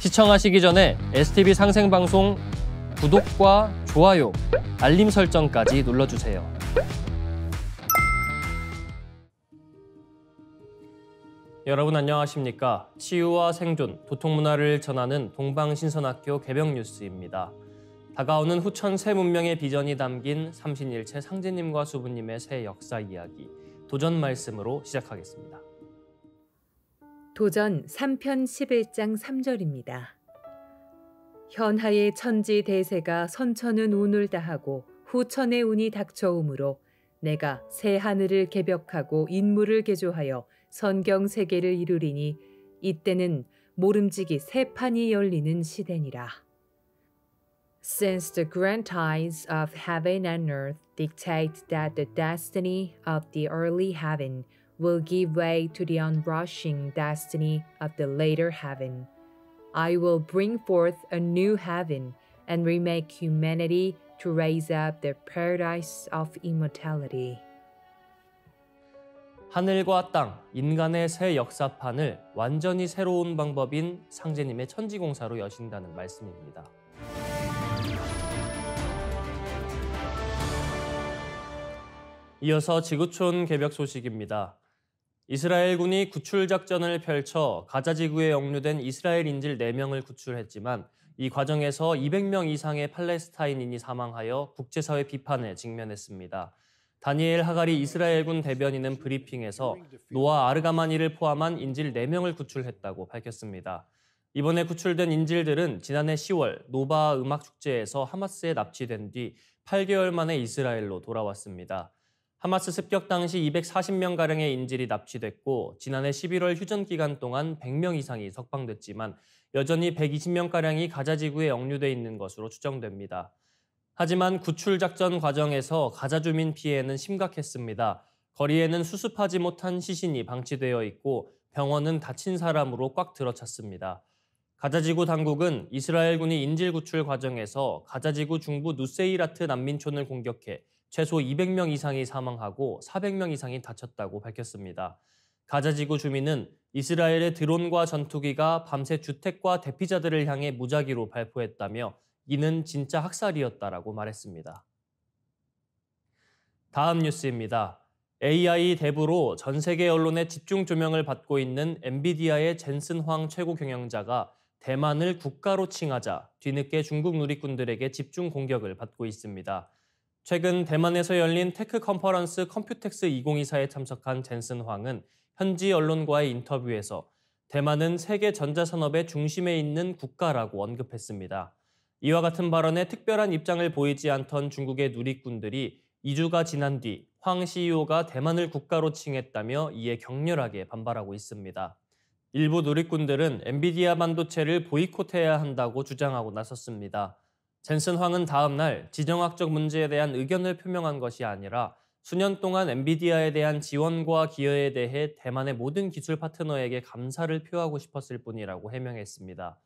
시청하시기 전에 STV 상생방송 구독과 좋아요, 알림 설정까지 눌러주세요. 여러분 안녕하십니까? 치유와 생존, 도통문화를 전하는 동방신선학교 개병 뉴스입니다. 다가오는 후천 새 문명의 비전이 담긴 삼신일체 상제님과 수부님의 새 역사 이야기, 도전 말씀으로 시작하겠습니다. 도전 3편 11장 3절입니다. 현하의 천지 대세가 선천은 운을 다하고 후천의 운이 닥쳐오므로 내가 새 하늘을 개벽하고 인물을 개조하여 선경 세계를 이루리니 이때는 모름지기 새 판이 열리는 시대니라. Since the grand tides of heaven and earth dictate that the destiny of the early heaven will give way to the unrushing destiny of the later heaven, I will bring forth a new heaven and remake humanity to raise up the paradise of immortality. 하늘과 땅, 인간의 새 역사판을 완전히 새로운 방법인 상제님의 천지공사로 여신다는 말씀입니다. 이어서 지구촌 개벽 소식입니다. 이스라엘군이 구출 작전을 펼쳐 가자 지구에 억류된 이스라엘 인질 4명을 구출했지만 이 과정에서 200명 이상의 팔레스타인인이 사망하여 국제사회 비판에 직면했습니다. 다니엘 하가리 이스라엘군 대변인은 브리핑에서 노아 아르가마니를 포함한 인질 4명을 구출했다고 밝혔습니다. 이번에 구출된 인질들은 지난해 10월 노바 음악축제에서 하마스에 납치된 뒤 8개월 만에 이스라엘로 돌아왔습니다. 하마스 습격 당시 240명가량의 인질이 납치됐고 지난해 11월 휴전 기간 동안 100명 이상이 석방됐지만 여전히 120명가량이 가자 지구에 억류돼 있는 것으로 추정됩니다. 하지만 구출 작전 과정에서 가자 주민 피해는 심각했습니다. 거리에는 수습하지 못한 시신이 방치되어 있고 병원은 다친 사람으로 꽉 들어찼습니다. 가자지구 당국은 이스라엘군이 인질 구출 과정에서 가자지구 중부 누세이라트 난민촌을 공격해 최소 200명 이상이 사망하고 400명 이상이 다쳤다고 밝혔습니다. 가자지구 주민은 이스라엘의 드론과 전투기가 밤새 주택과 대피자들을 향해 무작위로 발포했다며 이는 진짜 학살이었다라고 말했습니다. 다음 뉴스입니다. AI 대부로 전 세계 언론의 집중 조명을 받고 있는 엔비디아의 젠슨 황 최고 경영자가 대만을 국가로 칭하자 뒤늦게 중국 누리꾼들에게 집중 공격을 받고 있습니다. 최근 대만에서 열린 테크 컨퍼런스 컴퓨텍스 2024에 참석한 젠슨 황은 현지 언론과의 인터뷰에서 대만은 세계 전자산업의 중심에 있는 국가라고 언급했습니다. 이와 같은 발언에 특별한 입장을 보이지 않던 중국의 누리꾼들이 2주가 지난 뒤 황 CEO가 대만을 국가로 칭했다며 이에 격렬하게 반발하고 있습니다. 일부 누리꾼들은 엔비디아 반도체를 보이콧해야 한다고 주장하고 나섰습니다. 젠슨 황은 다음 날 지정학적 문제에 대한 의견을 표명한 것이 아니라 수년 동안 엔비디아에 대한 지원과 기여에 대해 대만의 모든 기술 파트너에게 감사를 표하고 싶었을 뿐이라고 해명했습니다.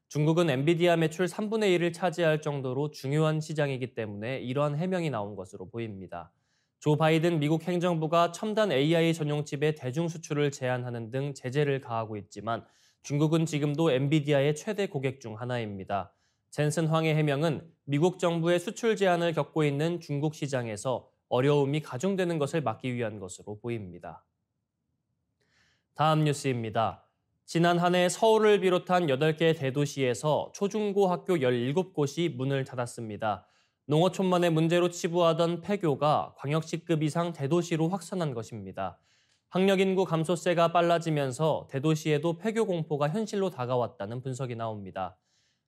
중국은 엔비디아 매출 3분의 1을 차지할 정도로 중요한 시장이기 때문에 이러한 해명이 나온 것으로 보입니다. 조 바이든 미국 행정부가 첨단 AI 전용 칩의 대중 수출을 제한하는 등 제재를 가하고 있지만 중국은 지금도 엔비디아의 최대 고객 중 하나입니다. 젠슨 황의 해명은 미국 정부의 수출 제한을 겪고 있는 중국 시장에서 어려움이 가중되는 것을 막기 위한 것으로 보입니다. 다음 뉴스입니다. 지난 한 해 서울을 비롯한 8개 대도시에서 초중고 학교 17곳이 문을 닫았습니다. 농어촌만의 문제로 치부하던 폐교가 광역시급 이상 대도시로 확산한 것입니다. 학력 인구 감소세가 빨라지면서 대도시에도 폐교 공포가 현실로 다가왔다는 분석이 나옵니다.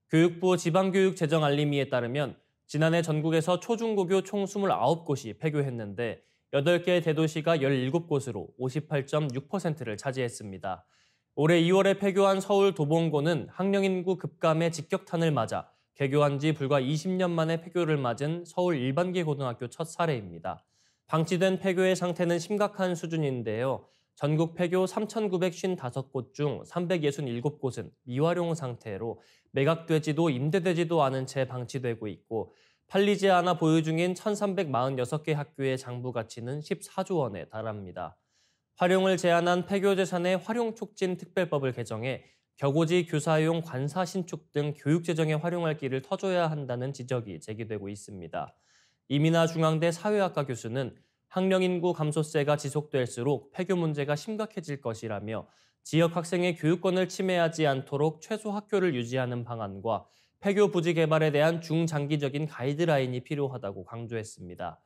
교육부 지방교육재정알림이에 따르면 지난해 전국에서 초중고교 총 29곳이 폐교했는데 8개 대도시가 17곳으로 58.6%를 차지했습니다. 올해 2월에 폐교한 서울 도봉고는 학령인구 급감의 직격탄을 맞아 개교한 지 불과 20년 만에 폐교를 맞은 서울 일반계 고등학교 첫 사례입니다. 방치된 폐교의 상태는 심각한 수준인데요. 전국 폐교 3,955곳 중 367곳은 미활용 상태로 매각되지도 임대되지도 않은 채 방치되고 있고 팔리지 않아 보유 중인 1,346개 학교의 장부 가치는 14조 원에 달합니다. 활용을 제한한 폐교 재산의 활용 촉진 특별법을 개정해 격오지 교사용 관사 신축 등 교육 재정에 활용할 길을 터줘야 한다는 지적이 제기되고 있습니다. 이민아 중앙대 사회학과 교수는 학령 인구 감소세가 지속될수록 폐교 문제가 심각해질 것이라며 지역 학생의 교육권을 침해하지 않도록 최소 학교를 유지하는 방안과 폐교 부지 개발에 대한 중장기적인 가이드라인이 필요하다고 강조했습니다.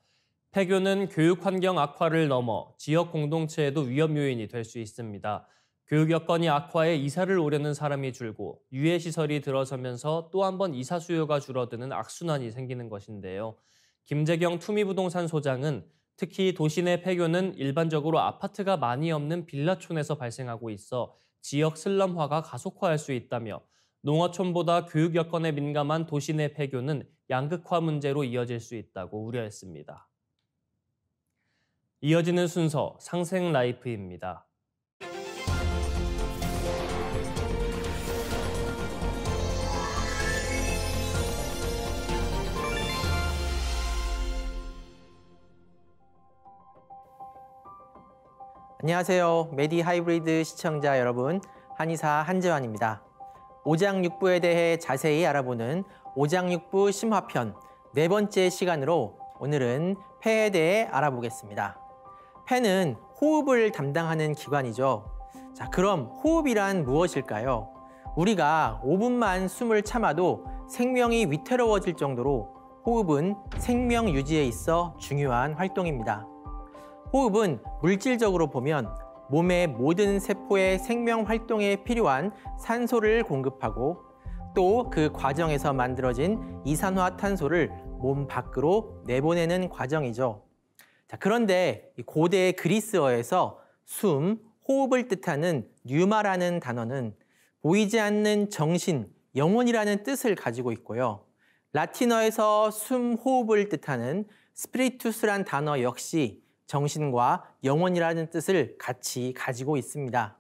폐교는 교육 환경 악화를 넘어 지역 공동체에도 위험 요인이 될 수 있습니다. 교육 여건이 악화해 이사를 오려는 사람이 줄고 유해 시설이 들어서면서 또 한 번 이사 수요가 줄어드는 악순환이 생기는 것인데요. 김재경 투미부동산 소장은 특히 도시 내 폐교는 일반적으로 아파트가 많이 없는 빌라촌에서 발생하고 있어 지역 슬럼화가 가속화할 수 있다며 농어촌보다 교육 여건에 민감한 도시 내 폐교는 양극화 문제로 이어질 수 있다고 우려했습니다. 이어지는 순서 상생 라이프입니다. 안녕하세요. 메디 하이브리드 시청자 여러분, 한의사 한재환입니다. 오장육부에 대해 자세히 알아보는 오장육부 심화편 네 번째 시간으로 오늘은 폐에 대해 알아보겠습니다. 폐는 호흡을 담당하는 기관이죠. 자, 그럼 호흡이란 무엇일까요? 우리가 5분만 숨을 참아도 생명이 위태로워질 정도로 호흡은 생명 유지에 있어 중요한 활동입니다. 호흡은 물질적으로 보면 몸의 모든 세포의 생명 활동에 필요한 산소를 공급하고 또 그 과정에서 만들어진 이산화탄소를 몸 밖으로 내보내는 과정이죠. 자, 그런데 고대 그리스어에서 숨, 호흡을 뜻하는 뉴마라는 단어는 보이지 않는 정신, 영혼이라는 뜻을 가지고 있고요. 라틴어에서 숨, 호흡을 뜻하는 스피리투스란 단어 역시 정신과 영혼이라는 뜻을 같이 가지고 있습니다.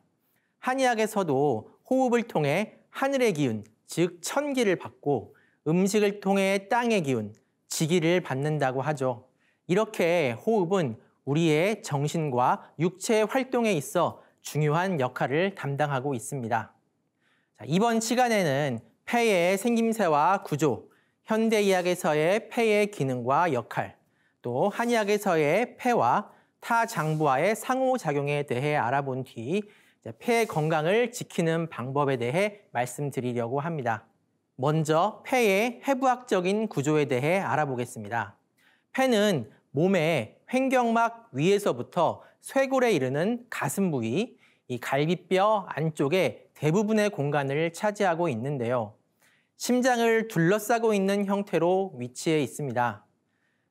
한의학에서도 호흡을 통해 하늘의 기운, 즉 천기를 받고 음식을 통해 땅의 기운, 지기를 받는다고 하죠. 이렇게 호흡은 우리의 정신과 육체의 활동에 있어 중요한 역할을 담당하고 있습니다. 자, 이번 시간에는 폐의 생김새와 구조, 현대의학에서의 폐의 기능과 역할, 또 한의학에서의 폐와 타 장부와의 상호작용에 대해 알아본 뒤 폐의 건강을 지키는 방법에 대해 말씀드리려고 합니다. 먼저 폐의 해부학적인 구조에 대해 알아보겠습니다. 폐는 몸의 횡격막 위에서부터 쇄골에 이르는 가슴 부위, 이 갈비뼈 안쪽에 대부분의 공간을 차지하고 있는데요. 심장을 둘러싸고 있는 형태로 위치해 있습니다.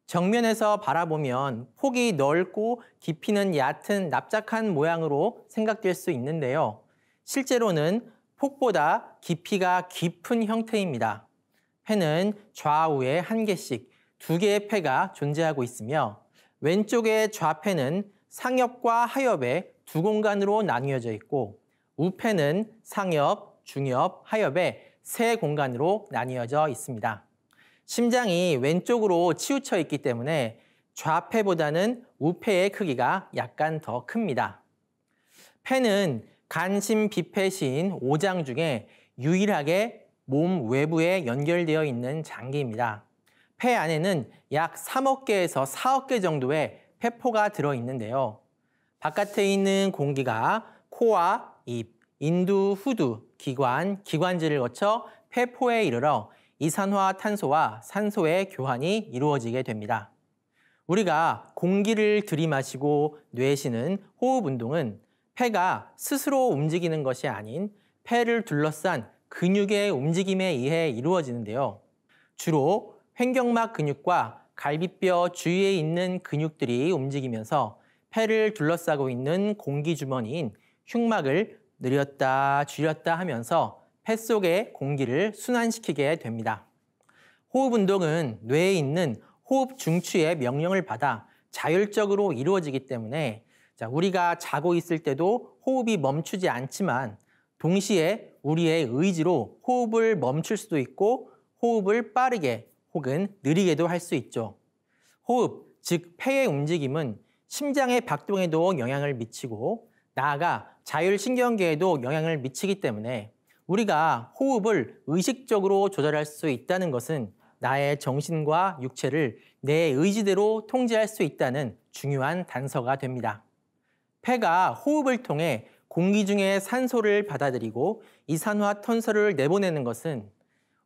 정면에서 바라보면 폭이 넓고 깊이는 얕은 납작한 모양으로 생각될 수 있는데요. 실제로는 폭보다 깊이가 깊은 형태입니다. 폐는 좌우에 한 개씩 2개의 폐가 존재하고 있으며 왼쪽의 좌폐는 상엽과 하엽의 두 공간으로 나뉘어져 있고 우폐는 상엽, 중엽, 하엽의 세 공간으로 나뉘어져 있습니다. 심장이 왼쪽으로 치우쳐 있기 때문에 좌폐보다는 우폐의 크기가 약간 더 큽니다. 폐는 간심비폐시인 5장 중에 유일하게 몸 외부에 연결되어 있는 장기입니다. 폐 안에는 약 3억 개에서 4억 개 정도의 폐포가 들어있는데요. 바깥에 있는 공기가 코와 입, 인두, 후두, 기관, 기관지를 거쳐 폐포에 이르러 이산화탄소와 산소의 교환이 이루어지게 됩니다. 우리가 공기를 들이마시고 내쉬는 호흡 운동은 폐가 스스로 움직이는 것이 아닌 폐를 둘러싼 근육의 움직임에 의해 이루어지는데요. 주로 횡격막 근육과 갈비뼈 주위에 있는 근육들이 움직이면서 폐를 둘러싸고 있는 공기주머니인 흉막을 늘렸다 줄였다 하면서 폐 속의 공기를 순환시키게 됩니다. 호흡 운동은 뇌에 있는 호흡 중추의 명령을 받아 자율적으로 이루어지기 때문에 우리가 자고 있을 때도 호흡이 멈추지 않지만 동시에 우리의 의지로 호흡을 멈출 수도 있고 호흡을 빠르게 혹은 느리게도 할 수 있죠. 호흡, 즉 폐의 움직임은 심장의 박동에도 영향을 미치고 나아가 자율신경계에도 영향을 미치기 때문에 우리가 호흡을 의식적으로 조절할 수 있다는 것은 나의 정신과 육체를 내 의지대로 통제할 수 있다는 중요한 단서가 됩니다. 폐가 호흡을 통해 공기 중에 산소를 받아들이고 이산화탄소를 내보내는 것은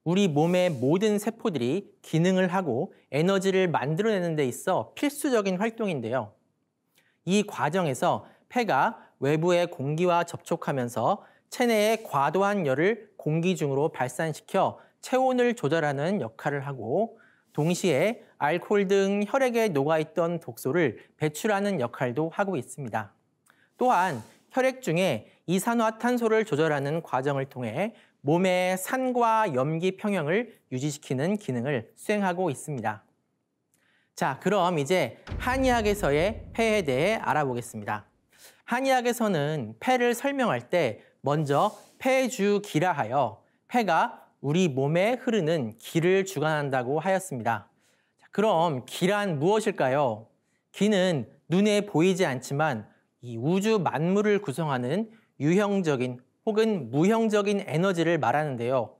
우리 몸의 모든 세포들이 기능을 하고 에너지를 만들어내는 데 있어 필수적인 활동인데요. 이 과정에서 폐가 외부의 공기와 접촉하면서 체내의 과도한 열을 공기 중으로 발산시켜 체온을 조절하는 역할을 하고 동시에 알코올 등 혈액에 녹아있던 독소를 배출하는 역할도 하고 있습니다. 또한 혈액 중에 이산화탄소를 조절하는 과정을 통해 몸의 산과 염기 평형을 유지시키는 기능을 수행하고 있습니다. 자, 그럼 이제 한의학에서의 폐에 대해 알아보겠습니다. 한의학에서는 폐를 설명할 때 먼저 폐주기라 하여 폐가 우리 몸에 흐르는 기를 주관한다고 하였습니다. 자, 그럼 기란 무엇일까요? 기는 눈에 보이지 않지만 이 우주 만물을 구성하는 유형적인 혹은 무형적인 에너지를 말하는데요.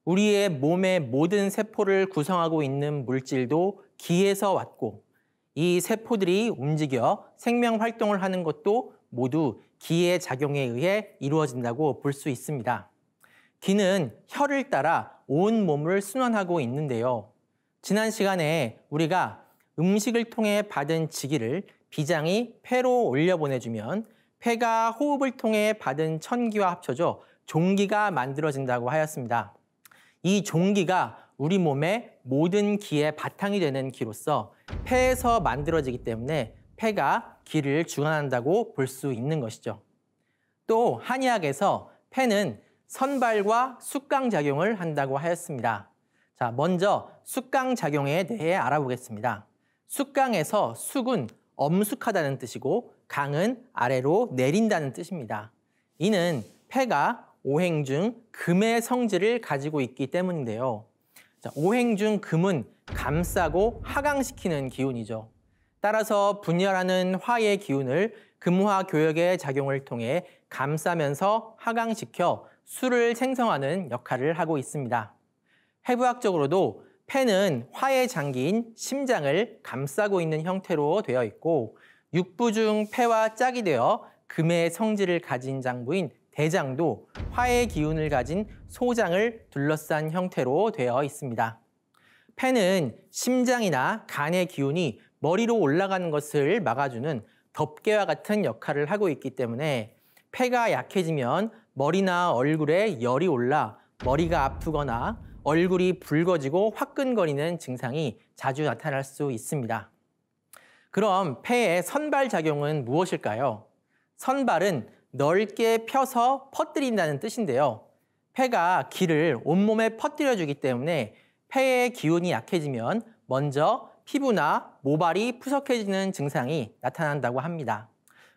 우리의 몸의 모든 세포를 구성하고 있는 물질도 기에서 왔고 이 세포들이 움직여 생명 활동을 하는 것도 모두 기의 작용에 의해 이루어진다고 볼 수 있습니다. 기는 혈을 따라 온 몸을 순환하고 있는데요. 지난 시간에 우리가 음식을 통해 받은 지기를 비장이 폐로 올려보내주면 폐가 호흡을 통해 받은 천기와 합쳐져 종기가 만들어진다고 하였습니다. 이 종기가 우리 몸의 모든 기의 바탕이 되는 기로서 폐에서 만들어지기 때문에 폐가 기를 주관한다고 볼 수 있는 것이죠. 또 한의학에서 폐는 선발과 숙강작용을 한다고 하였습니다. 자, 먼저 숙강작용에 대해 알아보겠습니다. 숙강에서 숙은 엄숙하다는 뜻이고 강은 아래로 내린다는 뜻입니다. 이는 폐가 오행 중 금의 성질을 가지고 있기 때문인데요. 자, 오행 중 금은 감싸고 하강시키는 기운이죠. 따라서 분열하는 화의 기운을 금화 교역의 작용을 통해 감싸면서 하강시켜 수를 생성하는 역할을 하고 있습니다. 해부학적으로도 폐는 화의 장기인 심장을 감싸고 있는 형태로 되어 있고 육부 중 폐와 짝이 되어 금의 성질을 가진 장부인 대장도 화의 기운을 가진 소장을 둘러싼 형태로 되어 있습니다. 폐는 심장이나 간의 기운이 머리로 올라가는 것을 막아주는 덮개와 같은 역할을 하고 있기 때문에 폐가 약해지면 머리나 얼굴에 열이 올라 머리가 아프거나 얼굴이 붉어지고 화끈거리는 증상이 자주 나타날 수 있습니다. 그럼 폐의 선발작용은 무엇일까요? 선발은 넓게 펴서 퍼뜨린다는 뜻인데요. 폐가 기를 온몸에 퍼뜨려주기 때문에 폐의 기운이 약해지면 먼저 피부나 모발이 푸석해지는 증상이 나타난다고 합니다.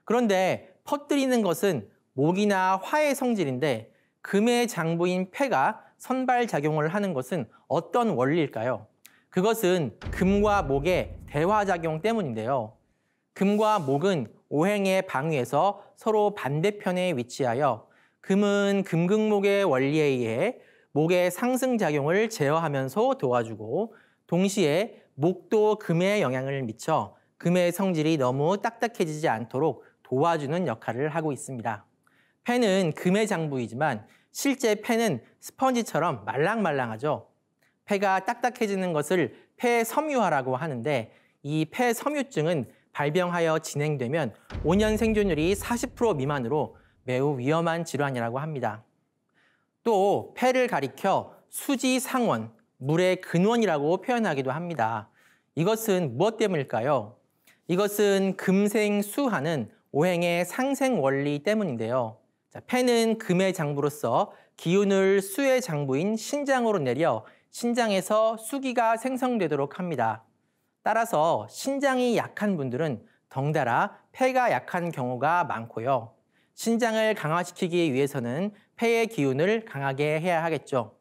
그런데 퍼뜨리는 것은 목이나 화의 성질인데 금의 장부인 폐가 선발작용을 하는 것은 어떤 원리일까요? 그것은 금과 목의 대화작용 때문인데요. 금과 목은 오행의 방위에서 서로 반대편에 위치하여 금은 금극목의 원리에 의해 목의 상승작용을 제어하면서 도와주고 동시에 목도 금에 영향을 미쳐 금의 성질이 너무 딱딱해지지 않도록 도와주는 역할을 하고 있습니다. 폐는 금의 장부이지만 실제 폐는 스펀지처럼 말랑말랑하죠. 폐가 딱딱해지는 것을 폐섬유화라고 하는데 이 폐섬유증은 발병하여 진행되면 5년 생존율이 40% 미만으로 매우 위험한 질환이라고 합니다. 또 폐를 가리켜 수지상원, 물의 근원이라고 표현하기도 합니다. 이것은 무엇 때문일까요? 이것은 금생수하는 오행의 상생 원리 때문인데요. 자, 폐는 금의 장부로서 기운을 수의 장부인 신장으로 내려 신장에서 수기가 생성되도록 합니다. 따라서 신장이 약한 분들은 덩달아 폐가 약한 경우가 많고요. 신장을 강화시키기 위해서는 폐의 기운을 강하게 해야 하겠죠.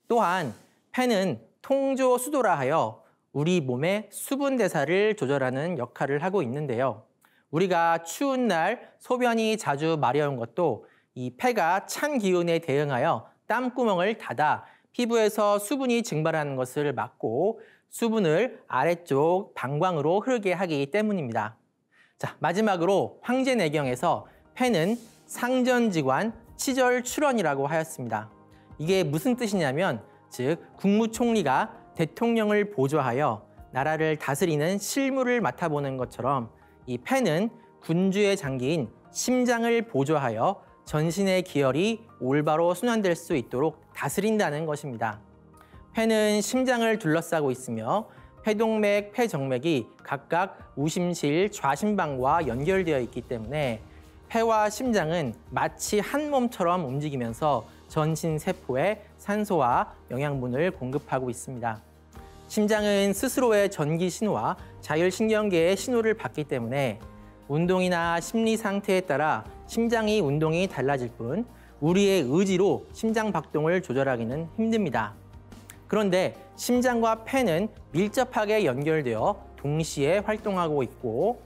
또한 폐는 통조수도라 하여 우리 몸의 수분 대사를 조절하는 역할을 하고 있는데요. 우리가 추운 날 소변이 자주 마려운 것도 이 폐가 찬 기운에 대응하여 땀구멍을 닫아 피부에서 수분이 증발하는 것을 막고 수분을 아래쪽 방광으로 흐르게 하기 때문입니다. 자, 마지막으로 황제내경에서 폐는 상전지관 치절출원이라고 하였습니다. 이게 무슨 뜻이냐면 즉 국무총리가 대통령을 보좌하여 나라를 다스리는 실무를 맡아보는 것처럼 이 폐는 군주의 장기인 심장을 보좌하여 전신의 기혈이 올바로 순환될 수 있도록 다스린다는 것입니다. 폐는 심장을 둘러싸고 있으며 폐동맥, 폐정맥이 각각 우심실 좌심방과 연결되어 있기 때문에 폐와 심장은 마치 한 몸처럼 움직이면서 전신 세포에 산소와 영양분을 공급하고 있습니다. 심장은 스스로의 전기 신호와 자율신경계의 신호를 받기 때문에 운동이나 심리 상태에 따라 심장이 운동이 달라질 뿐 우리의 의지로 심장 박동을 조절하기는 힘듭니다. 그런데 심장과 폐는 밀접하게 연결되어 동시에 활동하고 있고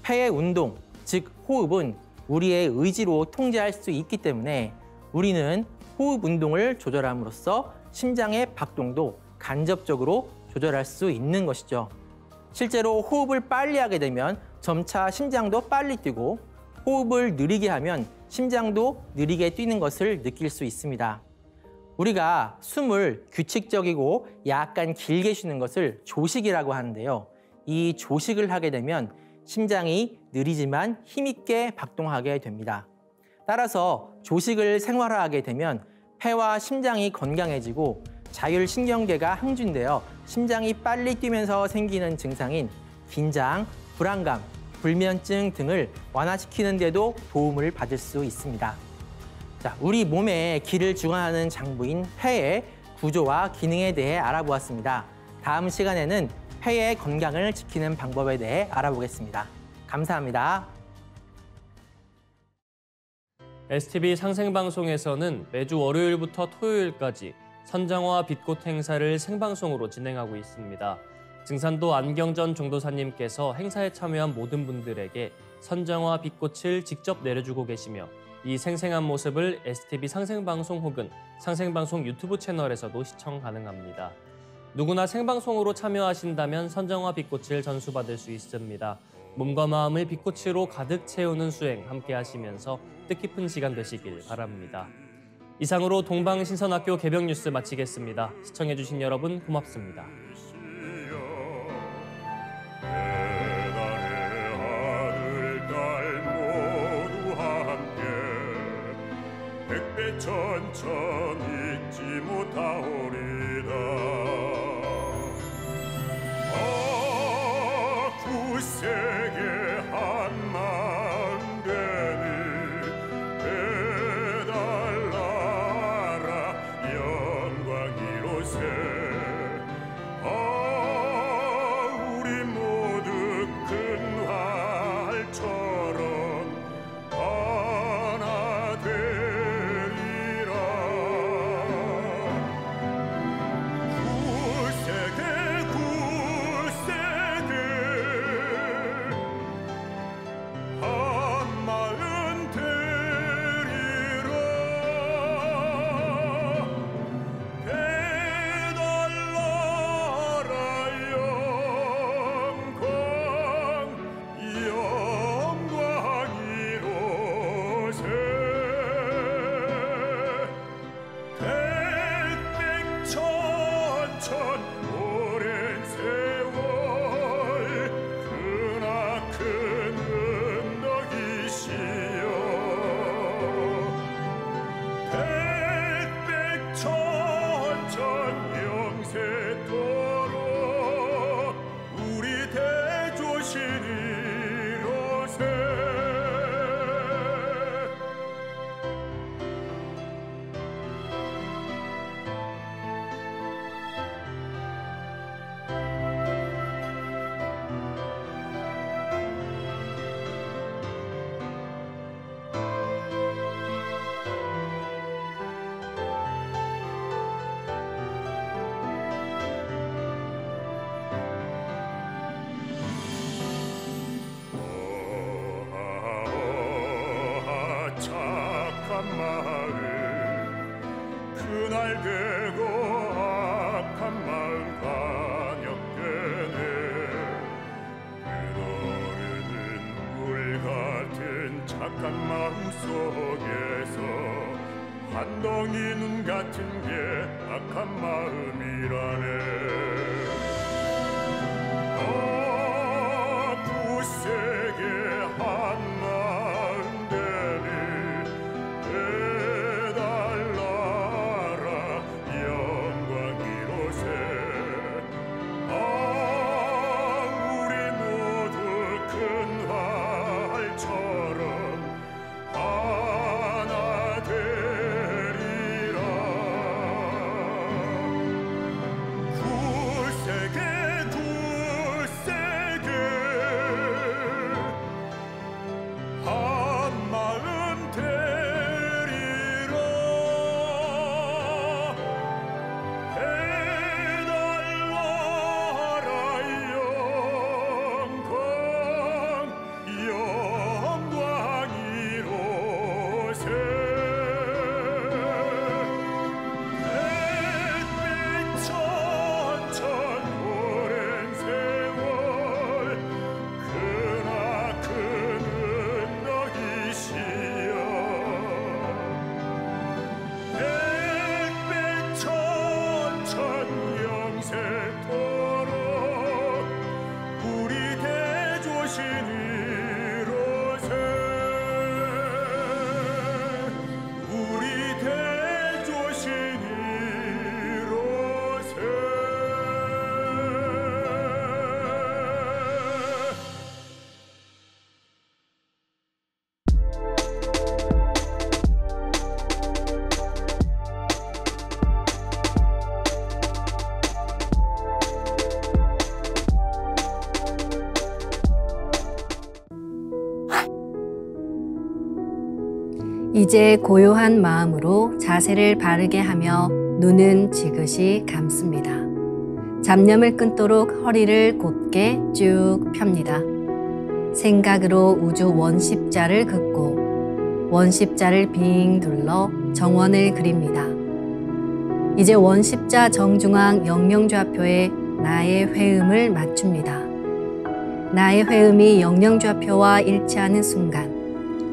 폐의 운동, 즉 호흡은 우리의 의지로 통제할 수 있기 때문에 우리는 호흡 운동을 조절함으로써 심장의 박동도 간접적으로 조절할 수 있는 것이죠. 실제로 호흡을 빨리 하게 되면 점차 심장도 빨리 뛰고 호흡을 느리게 하면 심장도 느리게 뛰는 것을 느낄 수 있습니다. 우리가 숨을 규칙적이고 약간 길게 쉬는 것을 조식이라고 하는데요. 이 조식을 하게 되면 심장이 느리지만 힘있게 박동하게 됩니다. 따라서 조식을 생활화하게 되면 폐와 심장이 건강해지고 자율신경계가 항준되어 심장이 빨리 뛰면서 생기는 증상인 긴장, 불안감, 불면증 등을 완화시키는 데도 도움을 받을 수 있습니다. 자, 우리 몸의 기를 주관하는 장부인 폐의 구조와 기능에 대해 알아보았습니다. 다음 시간에는 폐의 건강을 지키는 방법에 대해 알아보겠습니다. 감사합니다. STV 상생방송에서는 매주 월요일부터 토요일까지 선정화 빛꽃 행사를 생방송으로 진행하고 있습니다. 증산도 안경전 종도사님께서 행사에 참여한 모든 분들에게 선정화 빛꽃을 직접 내려주고 계시며 이 생생한 모습을 STV 상생방송 혹은 상생방송 유튜브 채널에서도 시청 가능합니다. 누구나 생방송으로 참여하신다면 선정화 빛꽃을 전수받을 수 있습니다. 몸과 마음을 빛꽃으로 가득 채우는 수행 함께 하시면서 뜻깊은 시간 되시길 바랍니다. 이상으로 동방신선학교 개병 뉴스 마치겠습니다. 시청해주신 여러분 고맙습니다. 천천 잊지 못하오리다. 구세계 한 마음 되니 배달나라 영광 이로새. 우리 모두 큰 활처럼 하나 되리라. 악한 마음 속에서 한 덩이 눈 같은 게 악한 마음이라네. 굳세게 한 마음 되니 해달라라 영광이로세. 우리 모두 큰 활처럼 하나 되리라. 굳세게 한 마음 되리라. 해달라라 영광이로세. 햇빛 천천 오랜 세월 크나큰 너희시여. 햇빛 천천 영세토록 우리 대조신이로세. 우리 대조신이로세. 이제 고요한 마음으로 자세를 바르게 하며 눈은 지그시 감습니다. 잡념을 끊도록 허리를 곧게 쭉 펴니다. 생각으로 우주 원십자를 긋고 원십자를 빙 둘러 정원을 그립니다. 이제 원십자 정중앙 영영좌표에 나의 회음을 맞춥니다. 나의 회음이 영영좌표와 일치하는 순간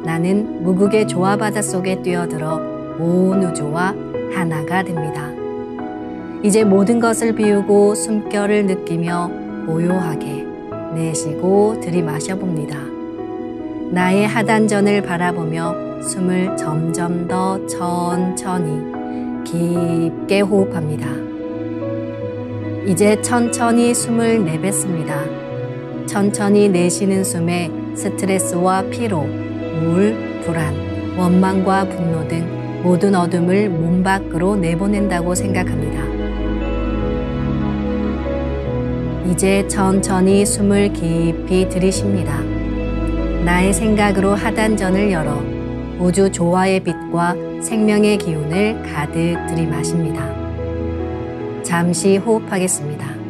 나는 무국의 조화바다 속에 뛰어들어 온 우주와 하나가 됩니다. 이제 모든 것을 비우고 숨결을 느끼며 고요하게 내쉬고 들이마셔 봅니다. 나의 하단전을 바라보며 숨을 점점 더 천천히 깊게 호흡합니다. 이제 천천히 숨을 내뱉습니다. 천천히 내쉬는 숨에 스트레스와 피로, 우울, 불안, 원망과 분노 등 모든 어둠을 몸 밖으로 내보낸다고 생각합니다. 이제 천천히 숨을 깊이 들이쉽니다. 나의 생각으로 하단전을 열어 우주 조화의 빛과 생명의 기운을 가득 들이마십니다. 잠시 호흡하겠습니다.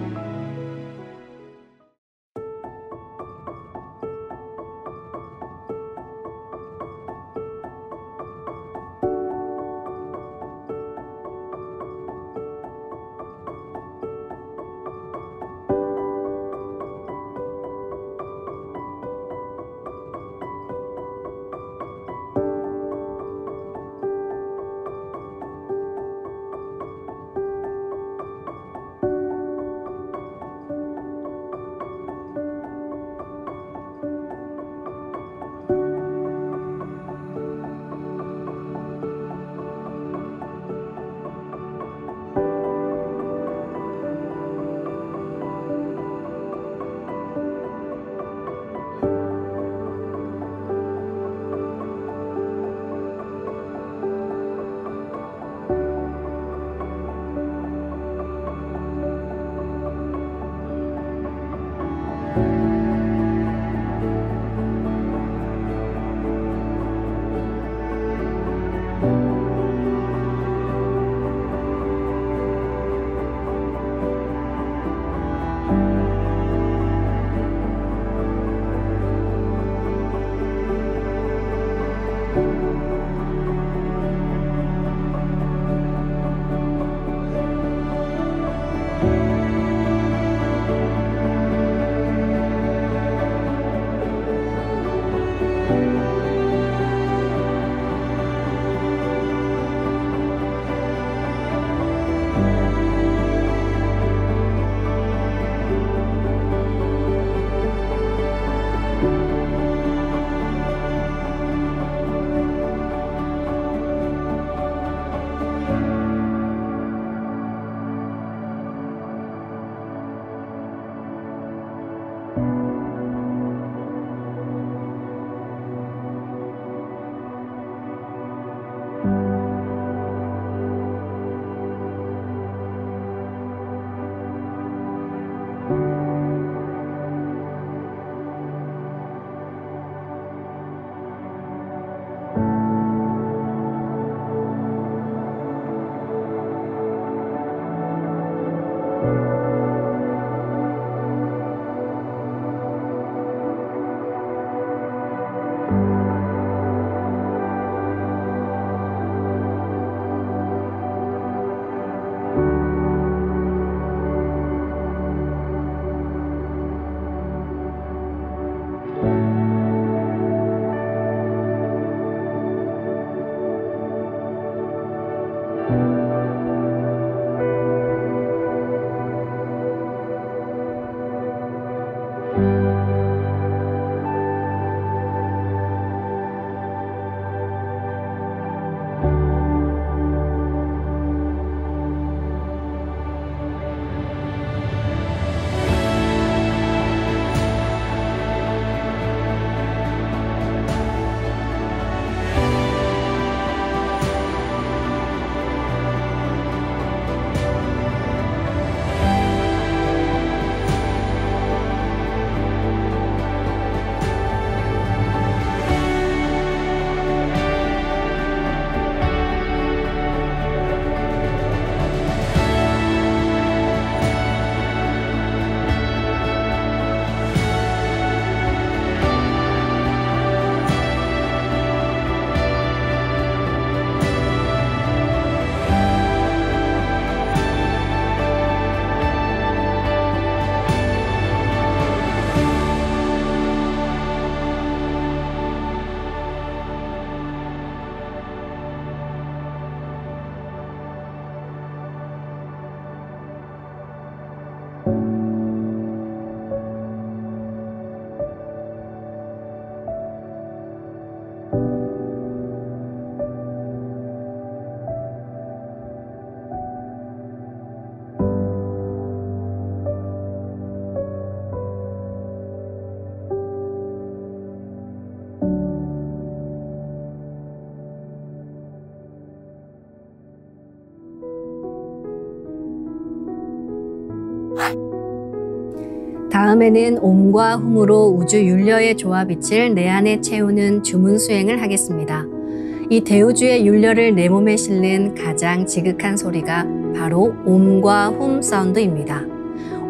다음에는 옴과 훔으로 우주 윤려의 조화빛을 내 안에 채우는 주문 수행을 하겠습니다. 이 대우주의 윤려를 내 몸에 실는 가장 지극한 소리가 바로 옴과 훔 사운드입니다.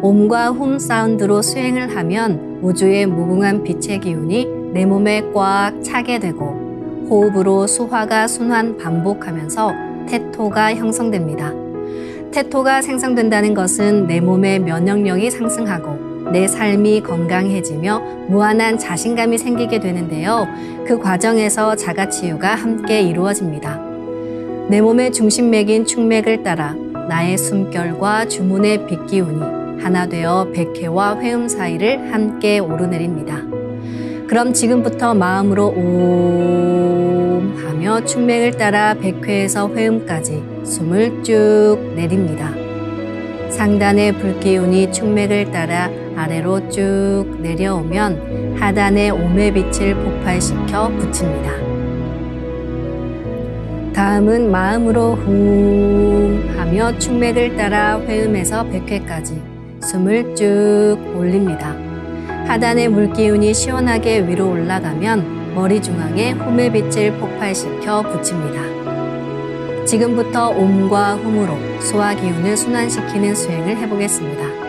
옴과 훔 사운드로 수행을 하면 우주의 무궁한 빛의 기운이 내 몸에 꽉 차게 되고 호흡으로 수화가 순환 반복하면서 태토가 형성됩니다. 태토가 생성된다는 것은 내 몸의 면역력이 상승하고 내 삶이 건강해지며 무한한 자신감이 생기게 되는데요. 그 과정에서 자가치유가 함께 이루어집니다. 내 몸의 중심맥인 축맥을 따라 나의 숨결과 주문의 빛기운이 하나 되어 백회와 회음 사이를 함께 오르내립니다. 그럼 지금부터 마음으로 옴 하며 축맥을 따라 백회에서 회음까지 숨을 쭉 내립니다. 상단의 불기운이 축맥을 따라 아래로 쭉 내려오면 하단의 옴의 빛을 폭발시켜 붙입니다. 다음은 마음으로 훔 하며 축맥을 따라 회음에서 백회까지 숨을 쭉 올립니다. 하단의 물기운이 시원하게 위로 올라가면 머리 중앙에 훔의 빛을 폭발시켜 붙입니다. 지금부터 옴과 훔으로 소화 기운을 순환시키는 수행을 해보겠습니다.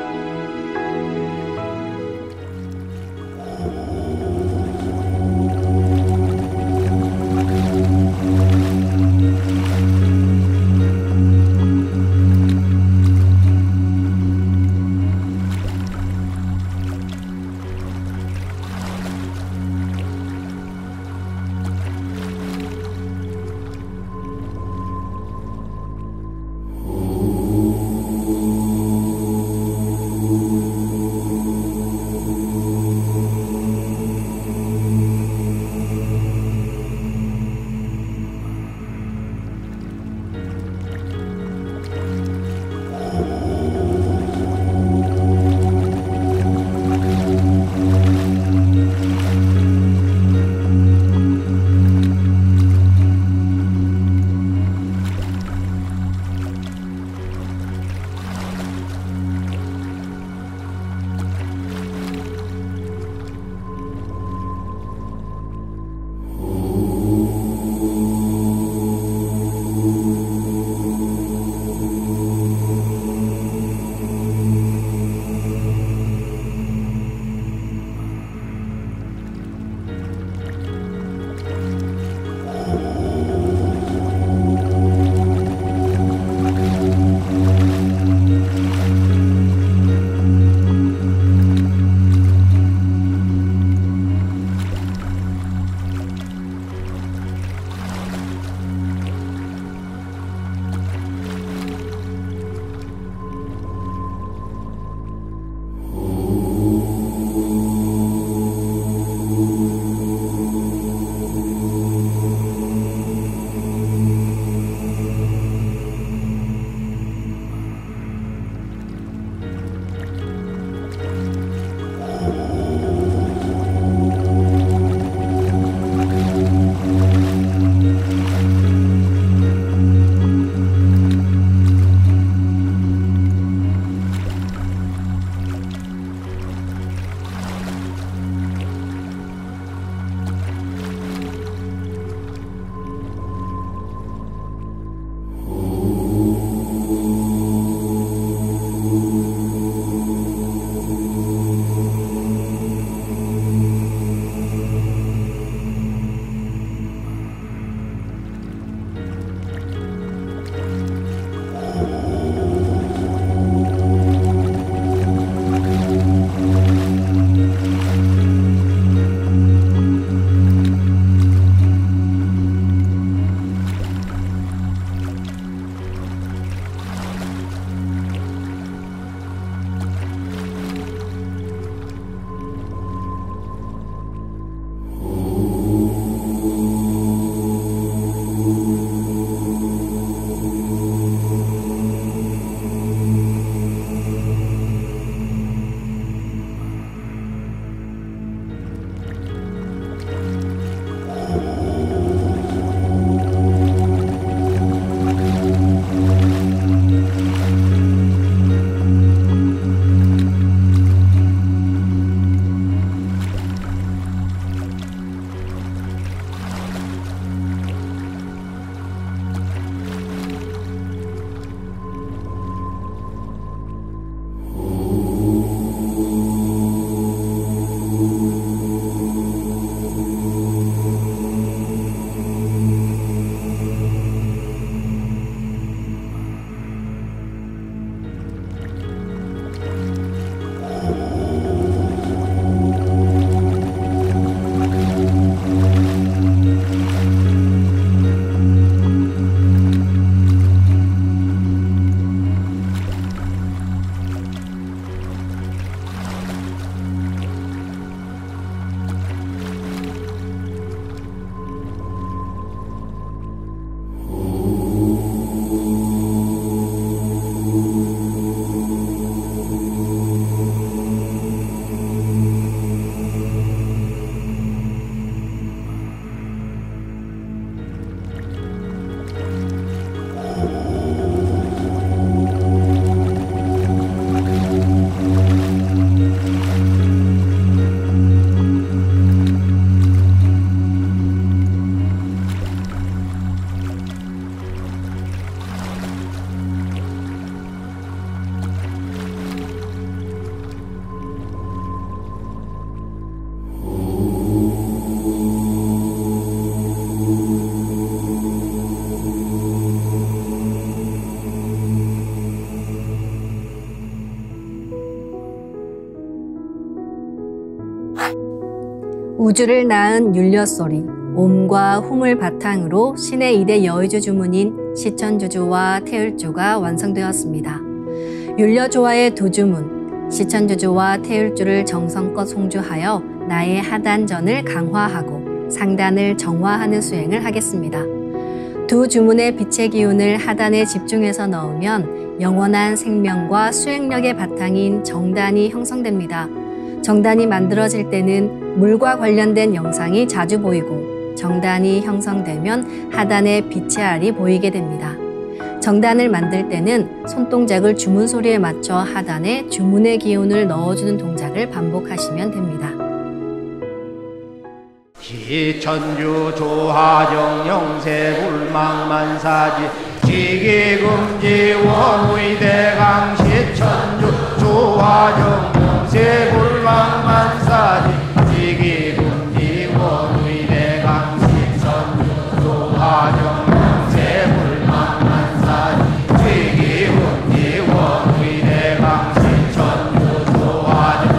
우주를 낳은 율려소리, 옴과 hum을 바탕으로 신의 2대 여의주 주문인 시천주주와 태율주가 완성되었습니다. 율려조화의 두 주문, 시천주주와 태율주를 정성껏 송주하여 나의 하단전을 강화하고 상단을 정화하는 수행을 하겠습니다. 두 주문의 빛의 기운을 하단에 집중해서 넣으면 영원한 생명과 수행력의 바탕인 정단이 형성됩니다. 정단이 만들어질 때는 물과 관련된 영상이 자주 보이고 정단이 형성되면 하단에 빛의 알이 보이게 됩니다. 정단을 만들 때는 손동작을 주문 소리에 맞춰 하단에 주문의 기운을 넣어주는 동작을 반복하시면 됩니다. 시천주 조하정 영세불망만사지 지기금지 원의대강 시천주 조하정 영세불망만사지 지기금지 원의대강 시천주 조하정 영세불망만사지 지기금지 원의대강 시천주 조하정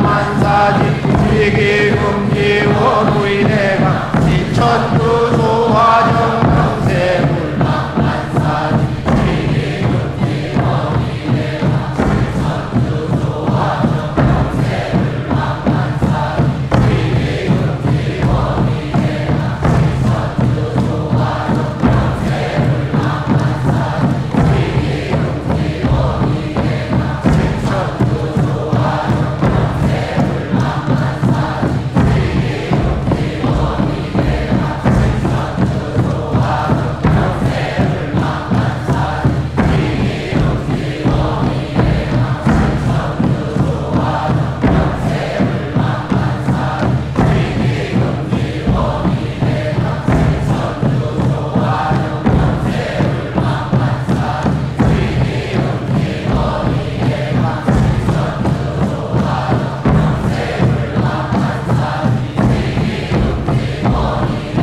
영세불망만사지 지기금지 원의대강 시천주 조하정 영세불망만사지 지기금지 원의대강 시천주 조하정 영세불망만사지 지기금지 원의대강 시천주 조하정 영세불망만사지 지기금지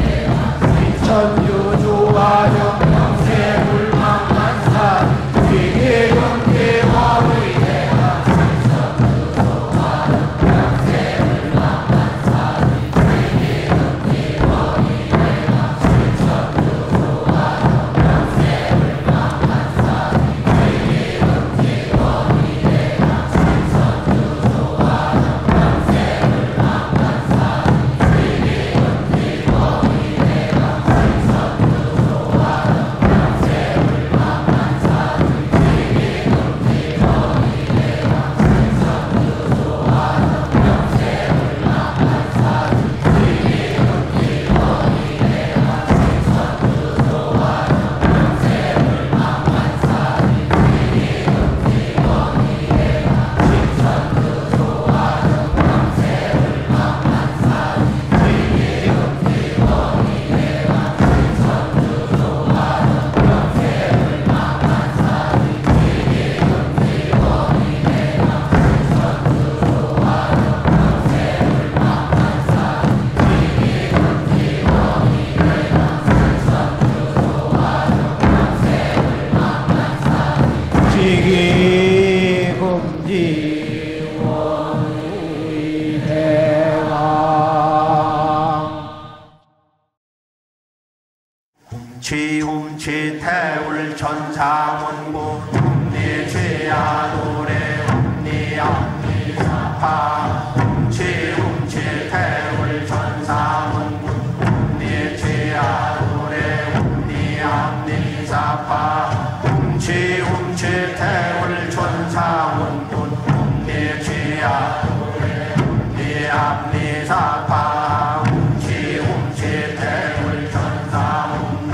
원의대강 시천주 조하정 지움치 태울 천상원고 ум니죄야 노래 ум니암니사파 지움치 태울 천상원고 ум니죄야 노래 ум니암니사파 지움치 태울 천상원고 ум니죄야 노래 ум니암니사파 지움치 태울 천상원고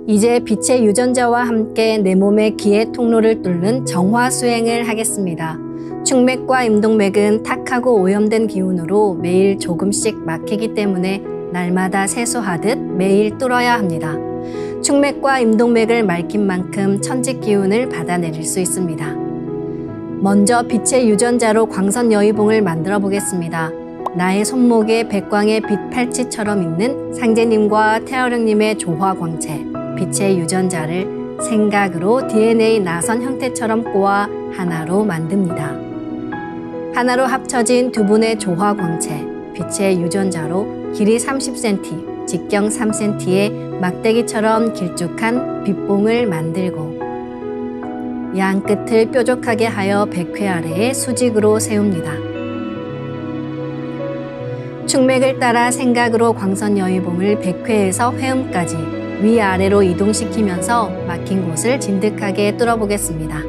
이제 빛의 유전자와 함께 내 몸의 기의 통로를 뚫는 정화 수행을 하겠습니다. 축맥과 임동맥은 탁하고 오염된 기운으로 매일 조금씩 막히기 때문에 날마다 세수하듯 매일 뚫어야 합니다. 축맥과 임동맥을 맑힌 만큼 천직 기운을 받아내릴 수 있습니다. 먼저 빛의 유전자로 광선 여의봉을 만들어 보겠습니다. 나의 손목에 백광의 빛 팔찌처럼 있는 상제님과 태어령님의 조화광채, 빛의 유전자를 생각으로 DNA 나선 형태처럼 꼬아 하나로 만듭니다. 하나로 합쳐진 두 분의 조화광채, 빛의 유전자로 길이 30cm, 직경 3cm의 막대기처럼 길쭉한 빛봉을 만들고 양 끝을 뾰족하게 하여 백회 아래에 수직으로 세웁니다. 축맥을 따라 생각으로 광선 여의봉을 백회에서 회음까지 위아래로 이동시키면서 막힌 곳을 진득하게 뚫어보겠습니다.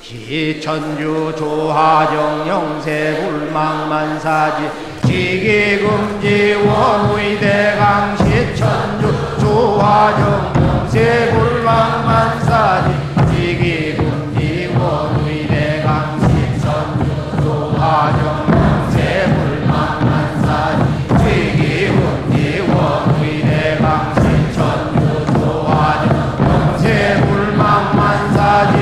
기천주 조하정 영세불망만사지 지기금지 원의대강 시천주 조하정 영세불망만사지 지기금지 원의대강 시천주 조하정 영세불망만사지 지기금지 원의대강 시천주 조하정 영세불망만사지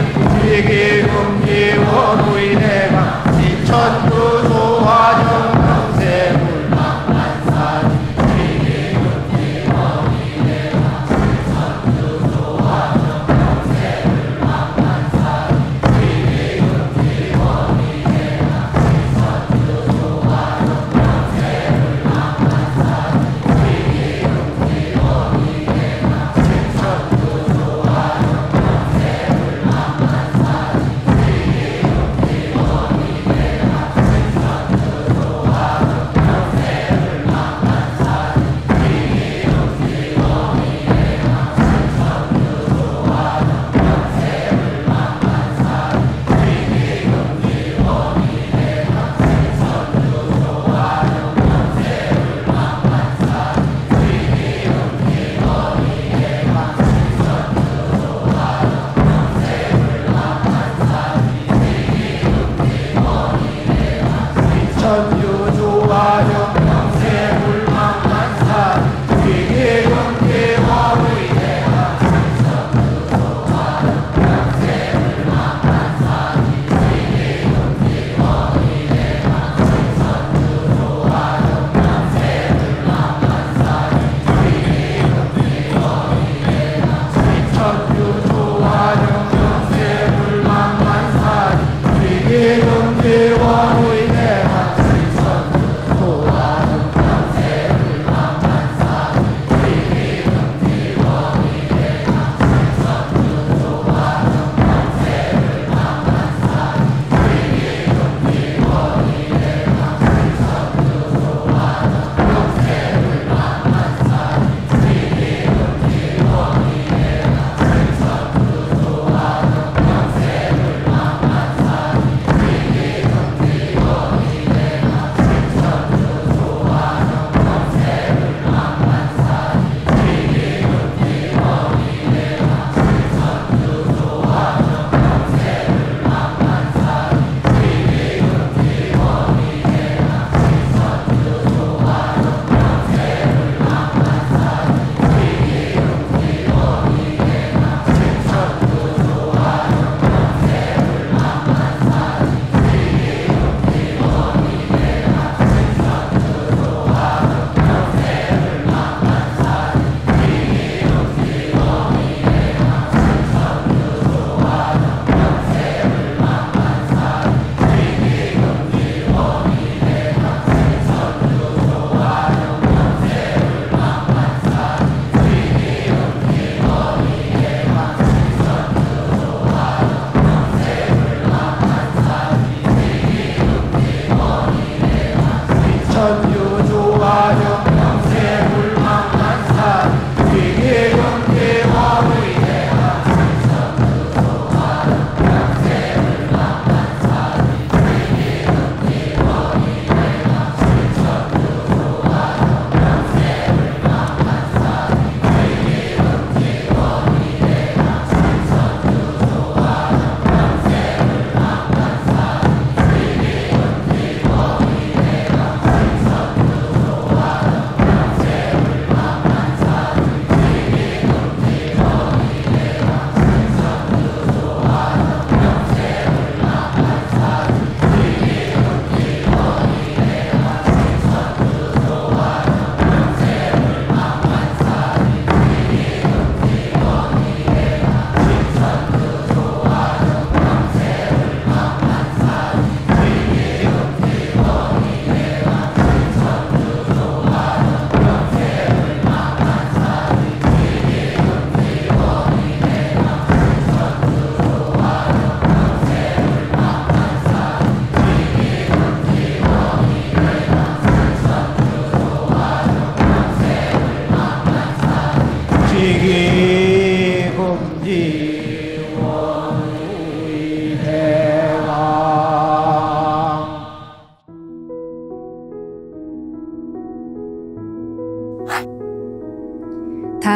지기금지 원의대강 시천주 조하정 영세불망만사지 지기금지 원의대강 시천주 조하정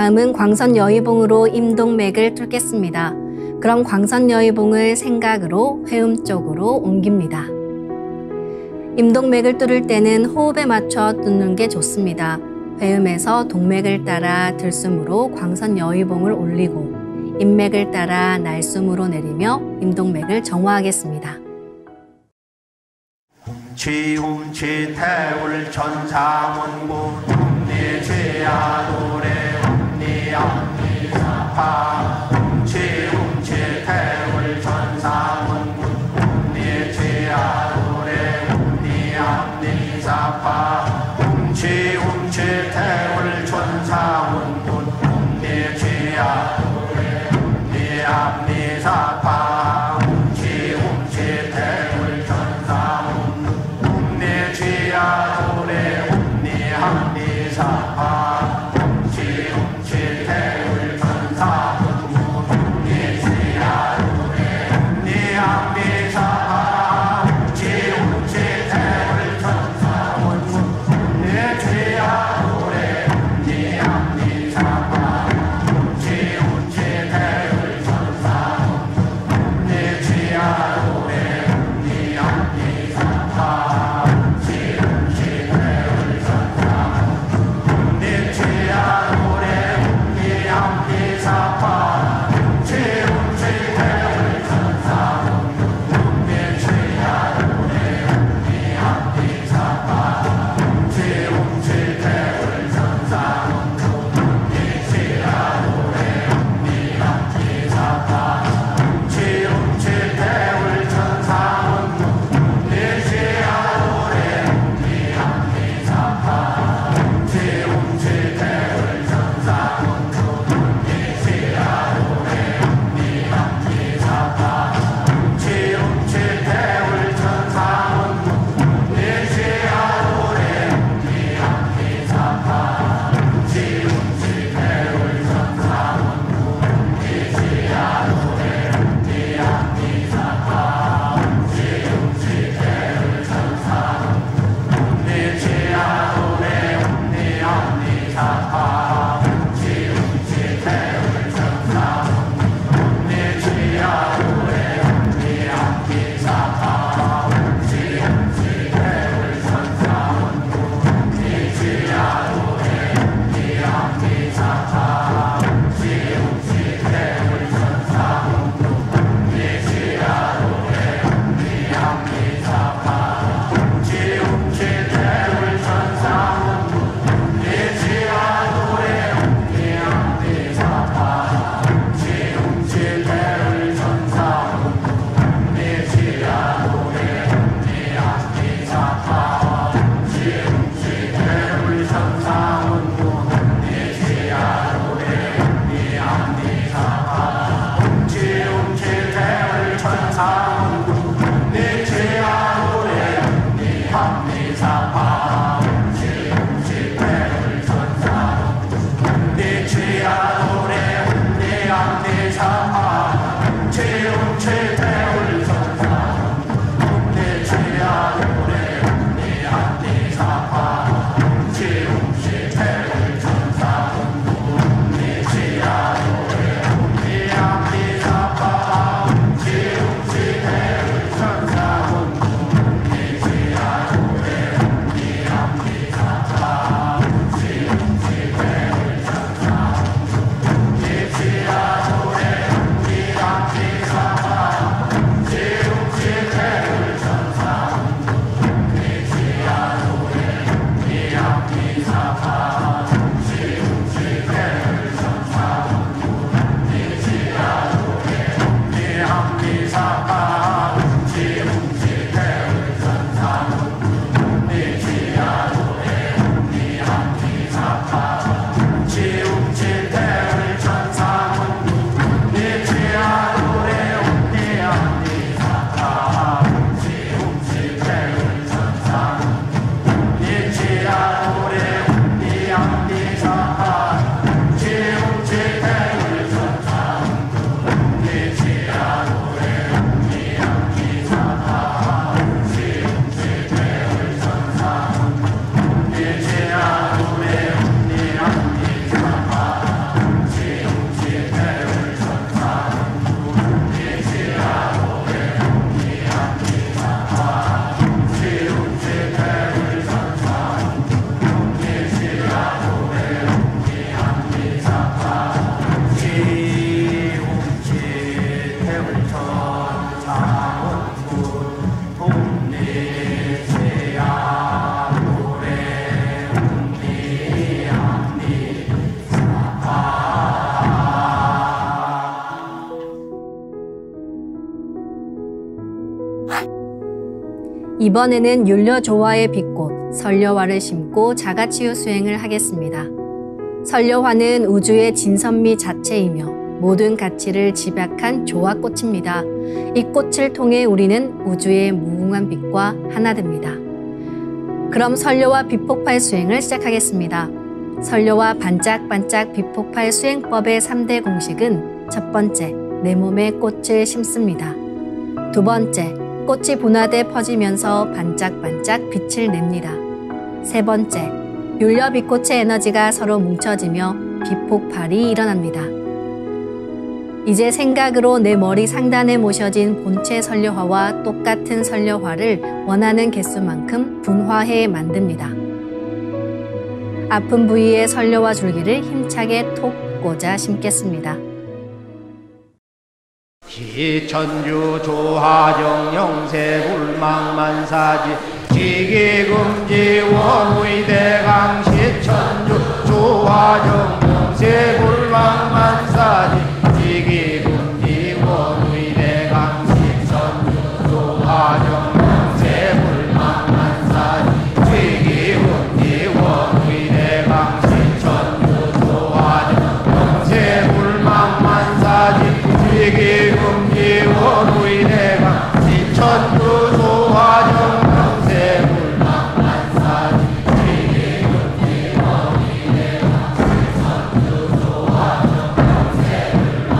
다음은 광선 여의봉으로 임동맥을 뚫겠습니다. 그럼 광선 여의봉을 생각으로 회음 쪽으로 옮깁니다. 임동맥을 뚫을 때는 호흡에 맞춰 뚫는 게 좋습니다. 회음에서 동맥을 따라 들숨으로 광선 여의봉을 올리고 인맥을 따라 날숨으로 내리며 임동맥을 정화하겠습니다. 지움치 태울 천사문구 네 죄야 노래 네 암니사파 지움치 태울 천사문구 네 죄야 노래 네 암니사파 지움치 태울 천사문구 네 죄야 노래 네 암니사파 지움치 태울 천사문구 네 죄야 노래 네 암니사파 지움치 태울 천사문구 네 죄야 노래 네 암니사파 지움치 태울 천사문구 네 죄야 노래 네 암니사파 지움치 태울 천사문구 이번에는 율려조화의 빛꽃 설려화를 심고 자가치유 수행을 하겠습니다. 설려화는 우주의 진선미 자체이며 모든 가치를 집약한 조화꽃입니다. 이 꽃을 통해 우리는 우주의 무궁한 빛과 하나 됩니다. 그럼 설려화 빛폭발 수행을 시작하겠습니다. 설려화 반짝반짝 빛폭발 수행법의 3대 공식은 첫 번째, 내 몸에 꽃을 심습니다. 두 번째, 꽃이 분화돼 퍼지면서 반짝반짝 빛을 냅니다. 세 번째, 율려 빛꽃의 에너지가 서로 뭉쳐지며 빛폭발이 일어납니다. 이제 생각으로 내 머리 상단에 모셔진 본체 설려화와 똑같은 설려화를 원하는 개수만큼 분화해 만듭니다. 아픈 부위에 설려화 줄기를 힘차게 톡 꽂아 심겠습니다. 기천주 조화정 영세 불망만사지 지기금지 원의대강 시천주 조화정 영세 불망만사지 지기금지 원의대강 시천주 조화정 영세 불망만사지 지기금지 원의대강 시천주 조화정 영세 불망만사지 지기금지 원의대강 시천주 조화정 영세 불망만사지 지기금지 원의대강 시천주 조화정 영세 불망만사지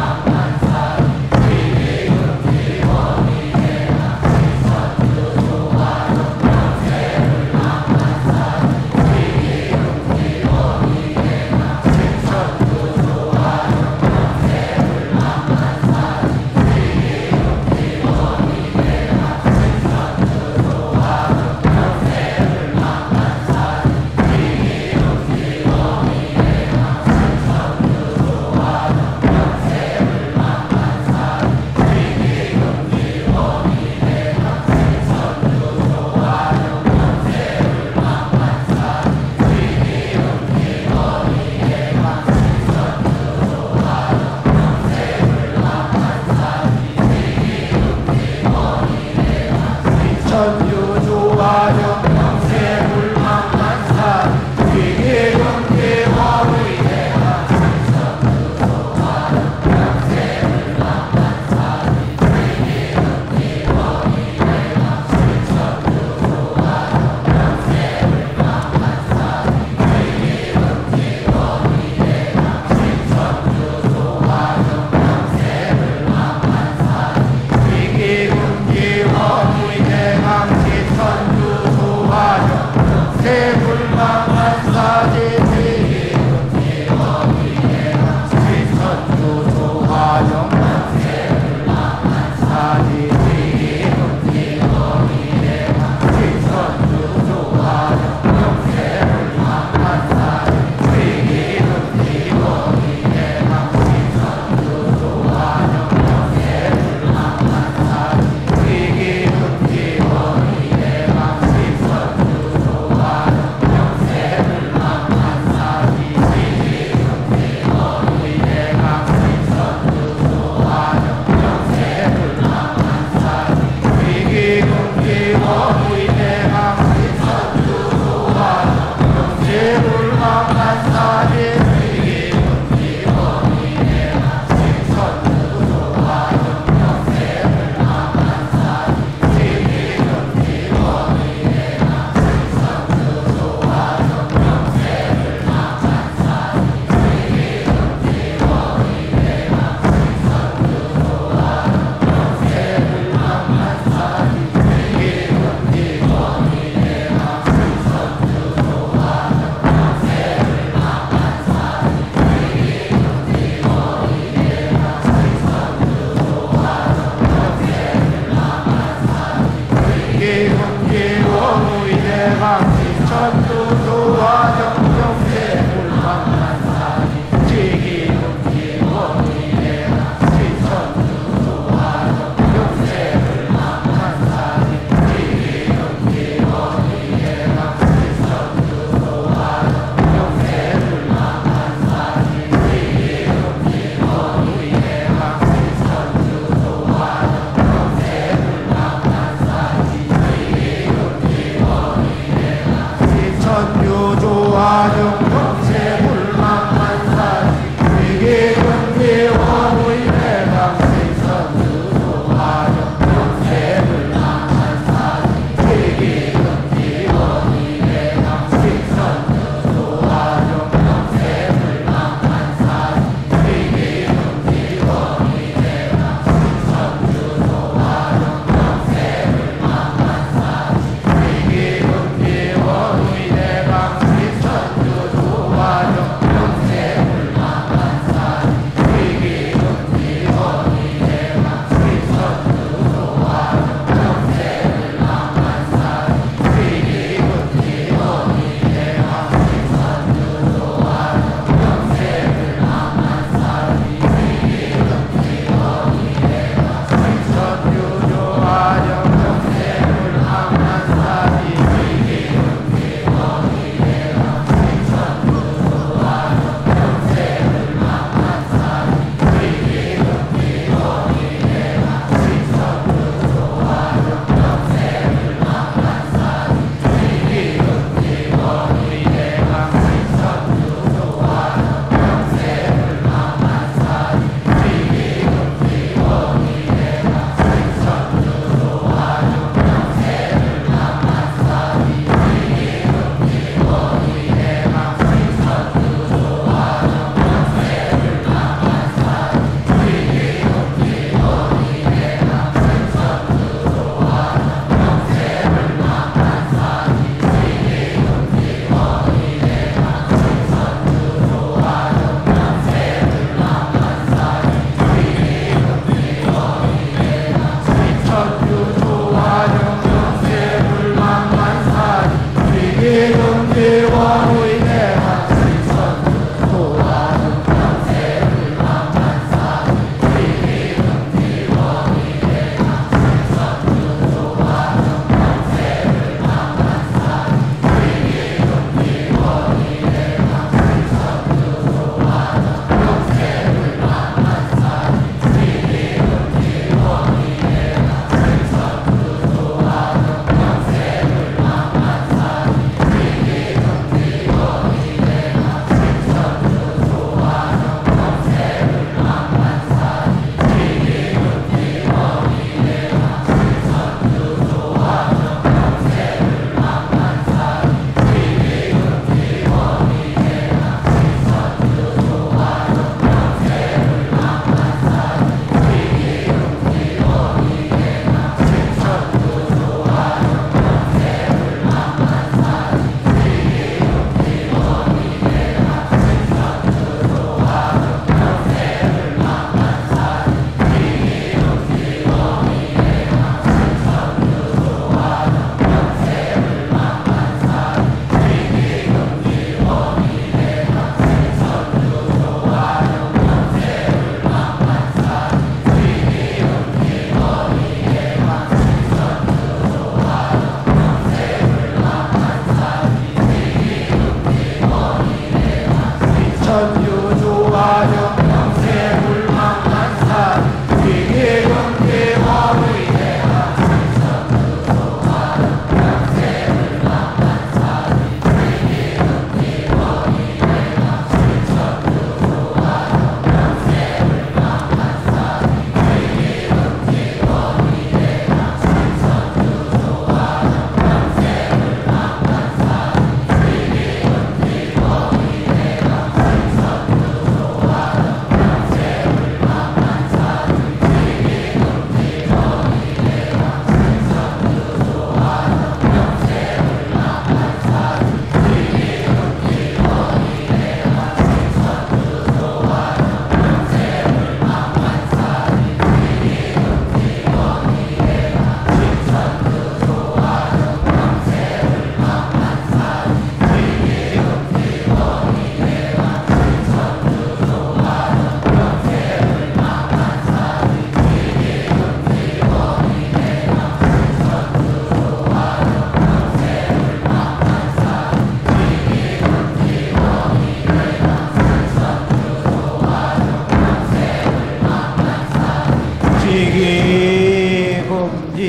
지기금지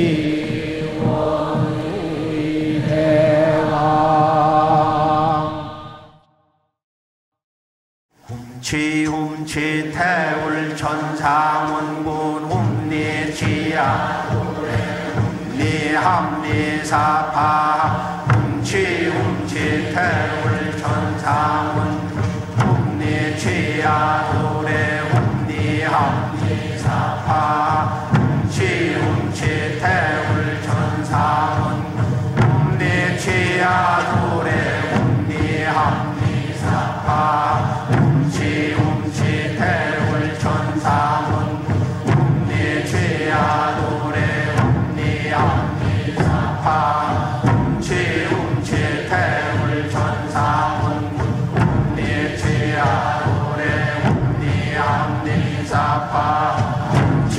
원우의 대강 훔치 태울 천상원군 훔리지야 훔리합리사파 훔치 태울 천상원 훔리지야 노래 훔리합리사파 훔치 태울 천상원 훔리지야 노래 훔리합리사파 훔치 태울 천상원 훔리지야 노래 훔리합리사파 훔치 태울 천상원 훔리지야 노래 훔리합리사파 훔치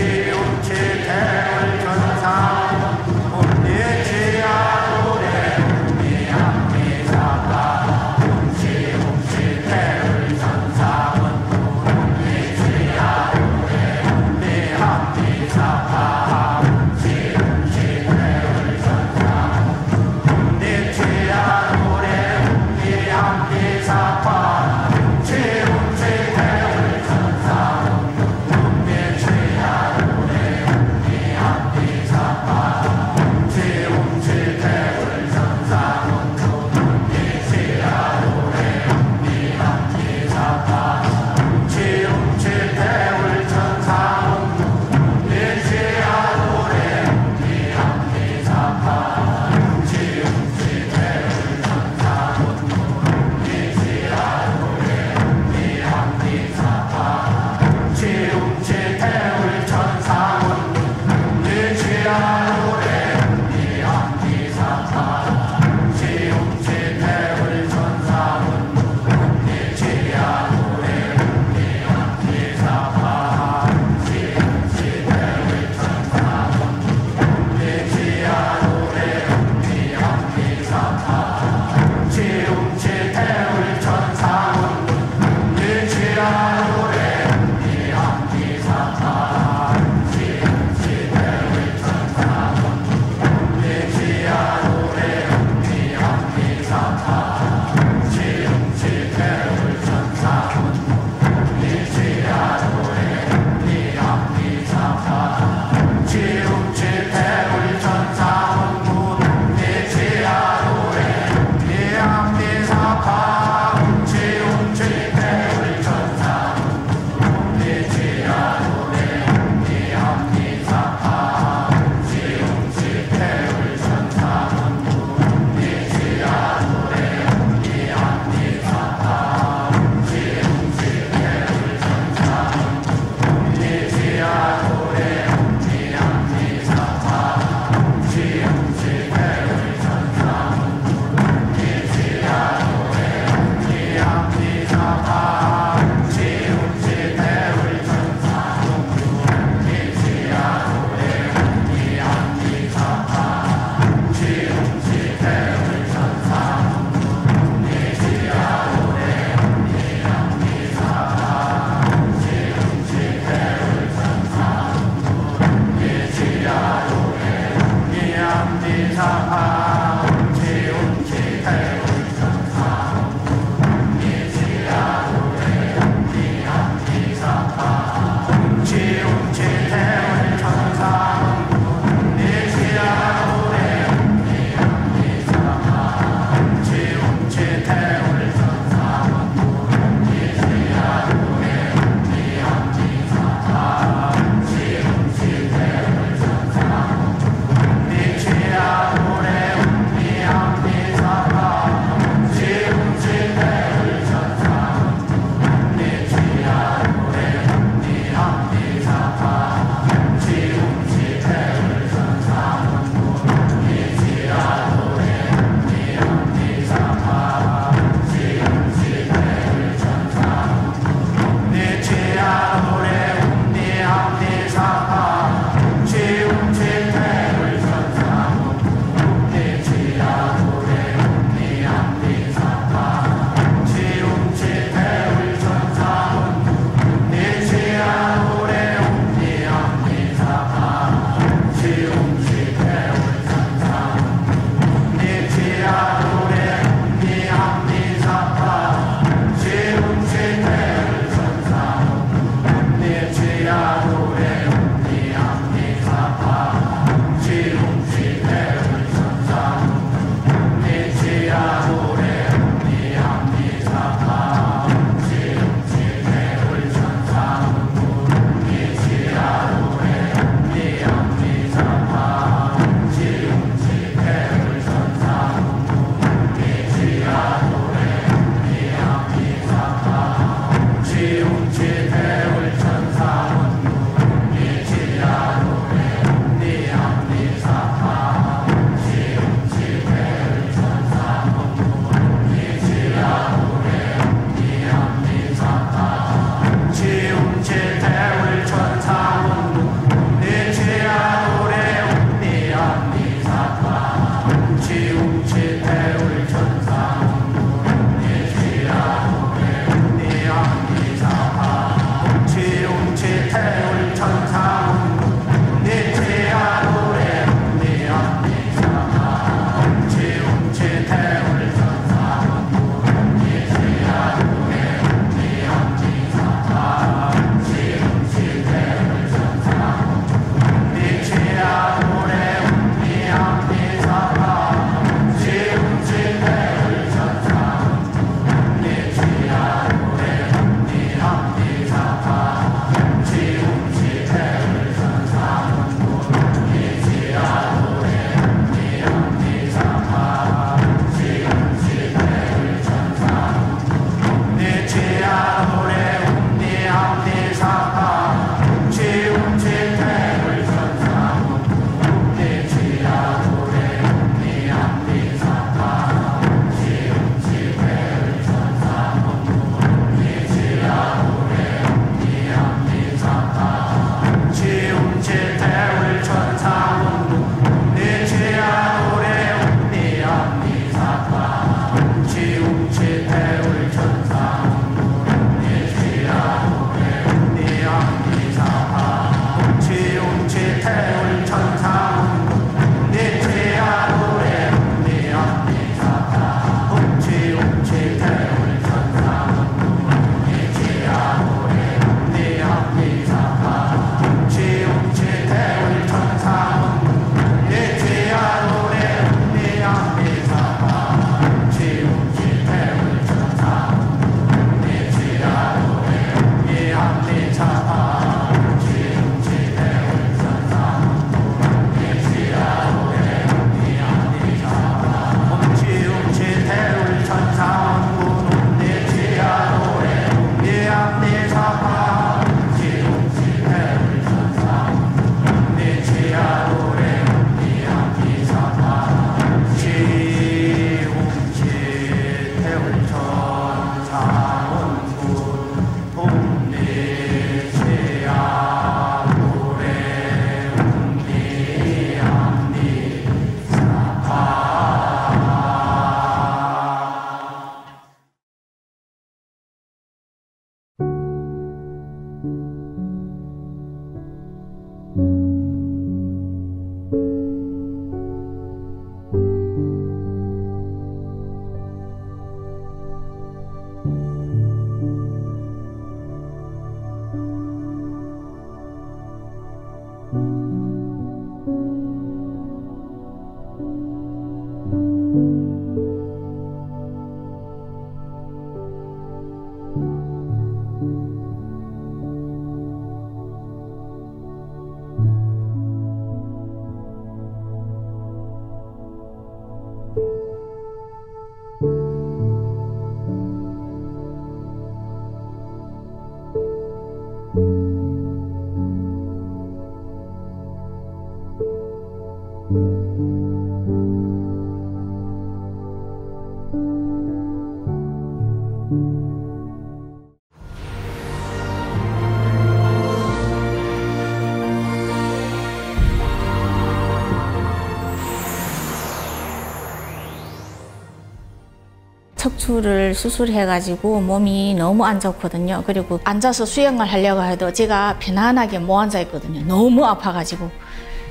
척추를 수술해가지고 몸이 너무 안 좋거든요. 그리고 앉아서 수영을 하려고 해도 제가 편안하게 못 앉아 있거든요. 너무 아파가지고.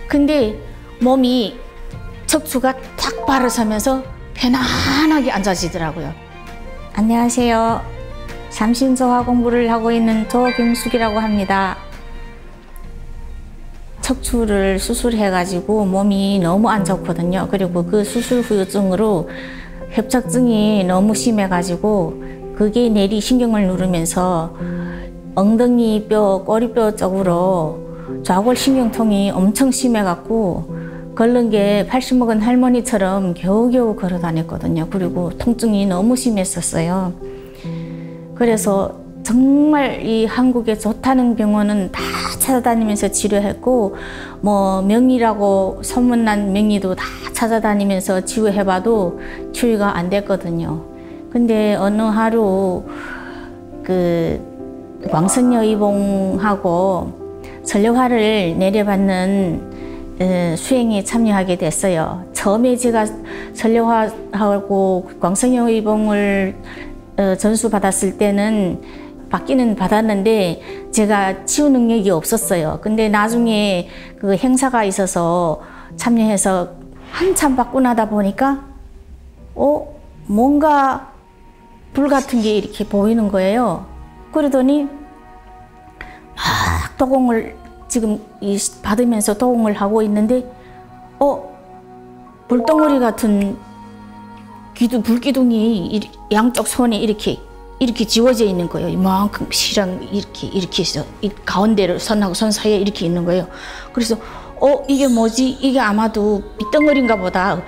근데 몸이 척추가 탁 바로서면서 편안하게 앉아지더라고요. 안녕하세요. 삼신소화 공부를 하고 있는 조경숙이라고 합니다. 척추를 수술해가지고 몸이 너무 안 좋거든요. 그리고 그 수술 후유증으로 협착증이 너무 심해가지고 그게 내리신경을 누르면서 엉덩이 뼈, 꼬리뼈 쪽으로 좌골신경통이 엄청 심해갖고 걸른 게 80 먹은 할머니처럼 겨우겨우 걸어 다녔거든요. 그리고 통증이 너무 심했었어요. 그래서 정말 이 한국에 좋다는 병원은 다 찾아다니면서 치료했고 뭐 명의라고 소문난 명의도 다 찾아다니면서 치료해봐도 치유가 안 됐거든요. 근데 어느 하루 그 광선여 이봉하고 전려화를 내려받는 수행에 참여하게 됐어요. 처음에 제가 전려화하고 광선여 이봉을 전수받았을 때는 받기는 받았는데 제가 치유 능력이 없었어요. 근데 나중에 그 행사가 있어서 참여해서 한참 받고 나다 보니까 뭔가 불 같은 게 이렇게 보이는 거예요. 그러더니 막 도공을 지금 받으면서 도공을 하고 있는데 불덩어리 같은 불기둥이 양쪽 손에 이렇게 지워져 있는 거예요. 이만큼 실랑 이렇게 해서 이 가운데를 선하고 선 사이에 이렇게 있는 거예요. 그래서 이게 뭐지? 이게 아마도 빗덩어리인가 보다.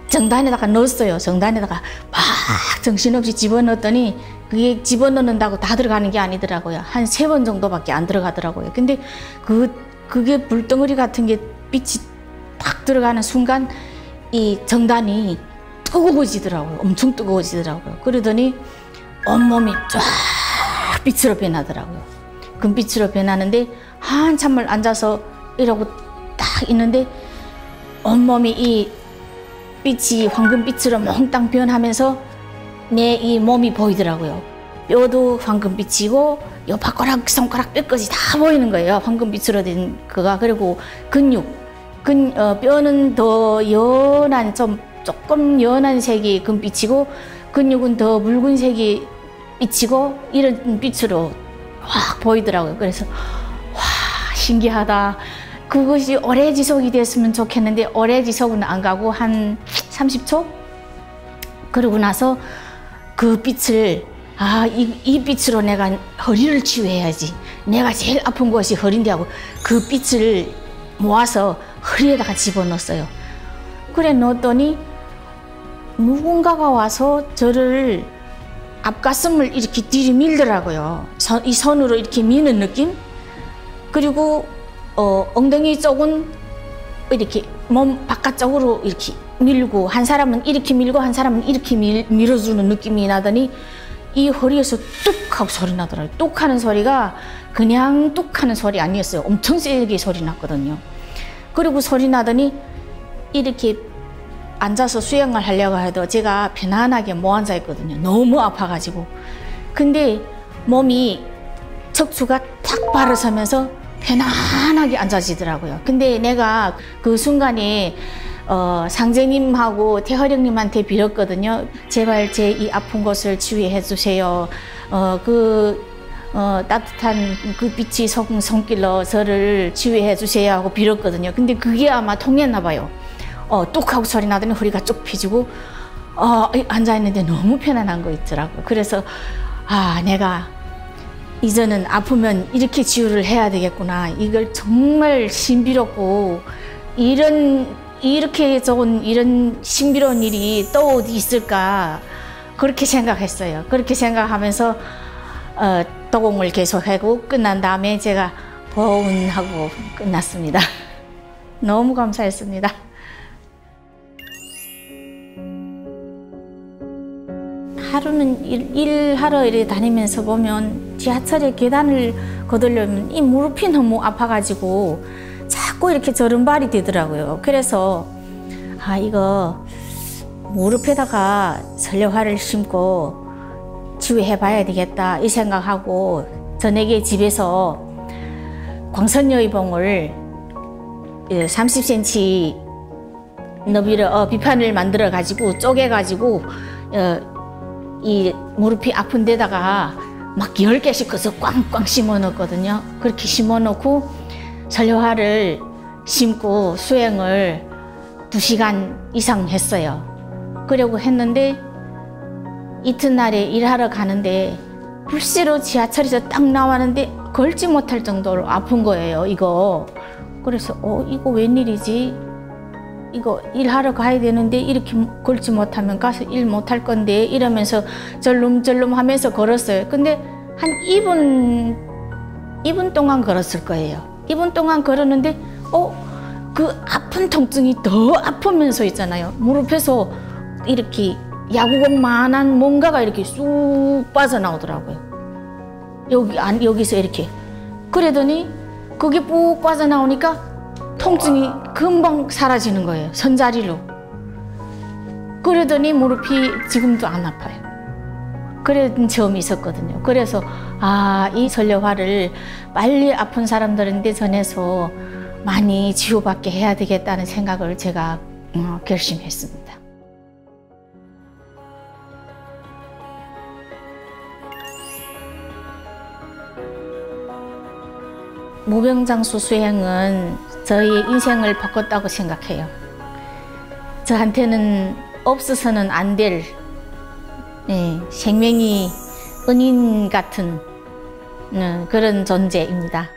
정단에다가 넣었어요. 정단에다가 막 정신없이 집어넣었더니 그게 집어넣는다고 다 들어가는 게 아니더라고요. 한 3번 정도밖에 안 들어가더라고요. 근데 그게 불덩어리 같은 게 빛이 탁 들어가는 순간 이 정단이 뜨거워지더라고요. 엄청 뜨거워지더라고요. 그러더니 온몸이 쫙 빛으로 변하더라고요. 금빛으로 변하는데 한참을 앉아서 이러고 딱 있는데 온몸이 이 빛이 황금빛으로 몽땅 변하면서 내 이 몸이 보이더라고요. 뼈도 황금빛이고 요 발가락, 손가락, 뼈까지 다 보이는 거예요. 황금빛으로 된 그가. 그리고 뼈는 더 연한 조금 연한 색이 금빛이고 근육은 더 묽은 색이 빛이고 이런 빛으로 확 보이더라고요. 그래서 와 신기하다. 그것이 오래 지속이 됐으면 좋겠는데 오래 지속은 안 가고 한 30초? 그러고 나서 그 빛을 이 빛으로 내가 허리를 치유해야지. 내가 제일 아픈 곳이 허리인데 하고 그 빛을 모아서 허리에다가 집어넣었어요. 그래 넣었더니 누군가가 와서 저를 앞가슴을 이렇게 들이밀더라고요. 이 손으로 이렇게 미는 느낌? 그리고 엉덩이 쪽은 이렇게 몸 바깥쪽으로 이렇게 밀고 한 사람은 이렇게 밀고 한 사람은 이렇게 밀어주는 느낌이 나더니 이 허리에서 뚝 하고 소리 나더라고요. 뚝 하는 소리가 그냥 뚝 하는 소리 아니었어요. 엄청 세게 소리 났거든요. 그리고 소리 나더니 이렇게 앉아서 수영을 하려고 해도 제가 편안하게 못 앉아 있거든요. 너무 아파가지고. 근데 몸이 척추가 탁 바로서면서 편안하게 앉아지더라고요. 근데 내가 그 순간에 상제님하고 태허령님한테 빌었거든요. 제발 제 이 아픈 곳을 치유해 주세요. 따뜻한 그 빛이 손길로 저를 치유해 주세요 하고 빌었거든요. 근데 그게 아마 통했나 봐요. 뚝 하고 소리 나더니 허리가 쭉 펴지고 앉아있는데 너무 편안한 거 있더라고요. 그래서 내가 이제는 아프면 이렇게 치유를 해야 되겠구나. 이걸 정말 신비롭고 이렇게 좋은 이런 신비로운 일이 또 어디 있을까 그렇게 생각했어요. 그렇게 생각하면서 도공을 계속하고 끝난 다음에 제가 보온하고 끝났습니다. 너무 감사했습니다. 하루는 일하러 이렇게 다니면서 보면 지하철에 계단을 걷으려면 이 무릎이 너무 아파가지고 자꾸 이렇게 저른발이 되더라고요. 그래서 이거 무릎에다가 설레화를 심고 치유해봐야 되겠다 이 생각하고 저녁에 집에서 광선여의봉을 30cm 너비를 비판을 만들어 가지고 쪼개 가지고 이 무릎이 아픈 데다가 막 10개씩 그래서 꽝꽝 심어 넣었거든요. 그렇게 심어 놓고 설레화를 심고 수행을 2시간 이상 했어요. 그러고 했는데 이튿날에 일하러 가는데 불시로 지하철에서 딱 나왔는데 걸지 못할 정도로 아픈 거예요, 이거. 그래서 이거 웬일이지? 이거 일하러 가야 되는데 이렇게 걸지 못하면 가서 일 못할 건데 이러면서 절름절름 하면서 걸었어요. 근데 한 2분 동안 걸었을 거예요. 2분 동안 걸었는데 그 아픈 통증이 더 아프면서 있잖아요. 무릎에서 이렇게 야구공만한 뭔가가 이렇게 쑥 빠져나오더라고요. 여기서 이렇게. 그러더니 그게 푹 빠져나오니까 통증이 금방 사라지는 거예요. 선자리로. 그러더니 무릎이 지금도 안 아파요. 그런 점이 있었거든요. 그래서 이 설레화를 빨리 아픈 사람들한테 전해서 많이 치유받게 해야 되겠다는 생각을 제가 결심했습니다. 무병장수 수행은 저희의 인생을 바꿨다고 생각해요. 저한테는 없어서는 안 될 생명이 은인 같은 그런 존재입니다.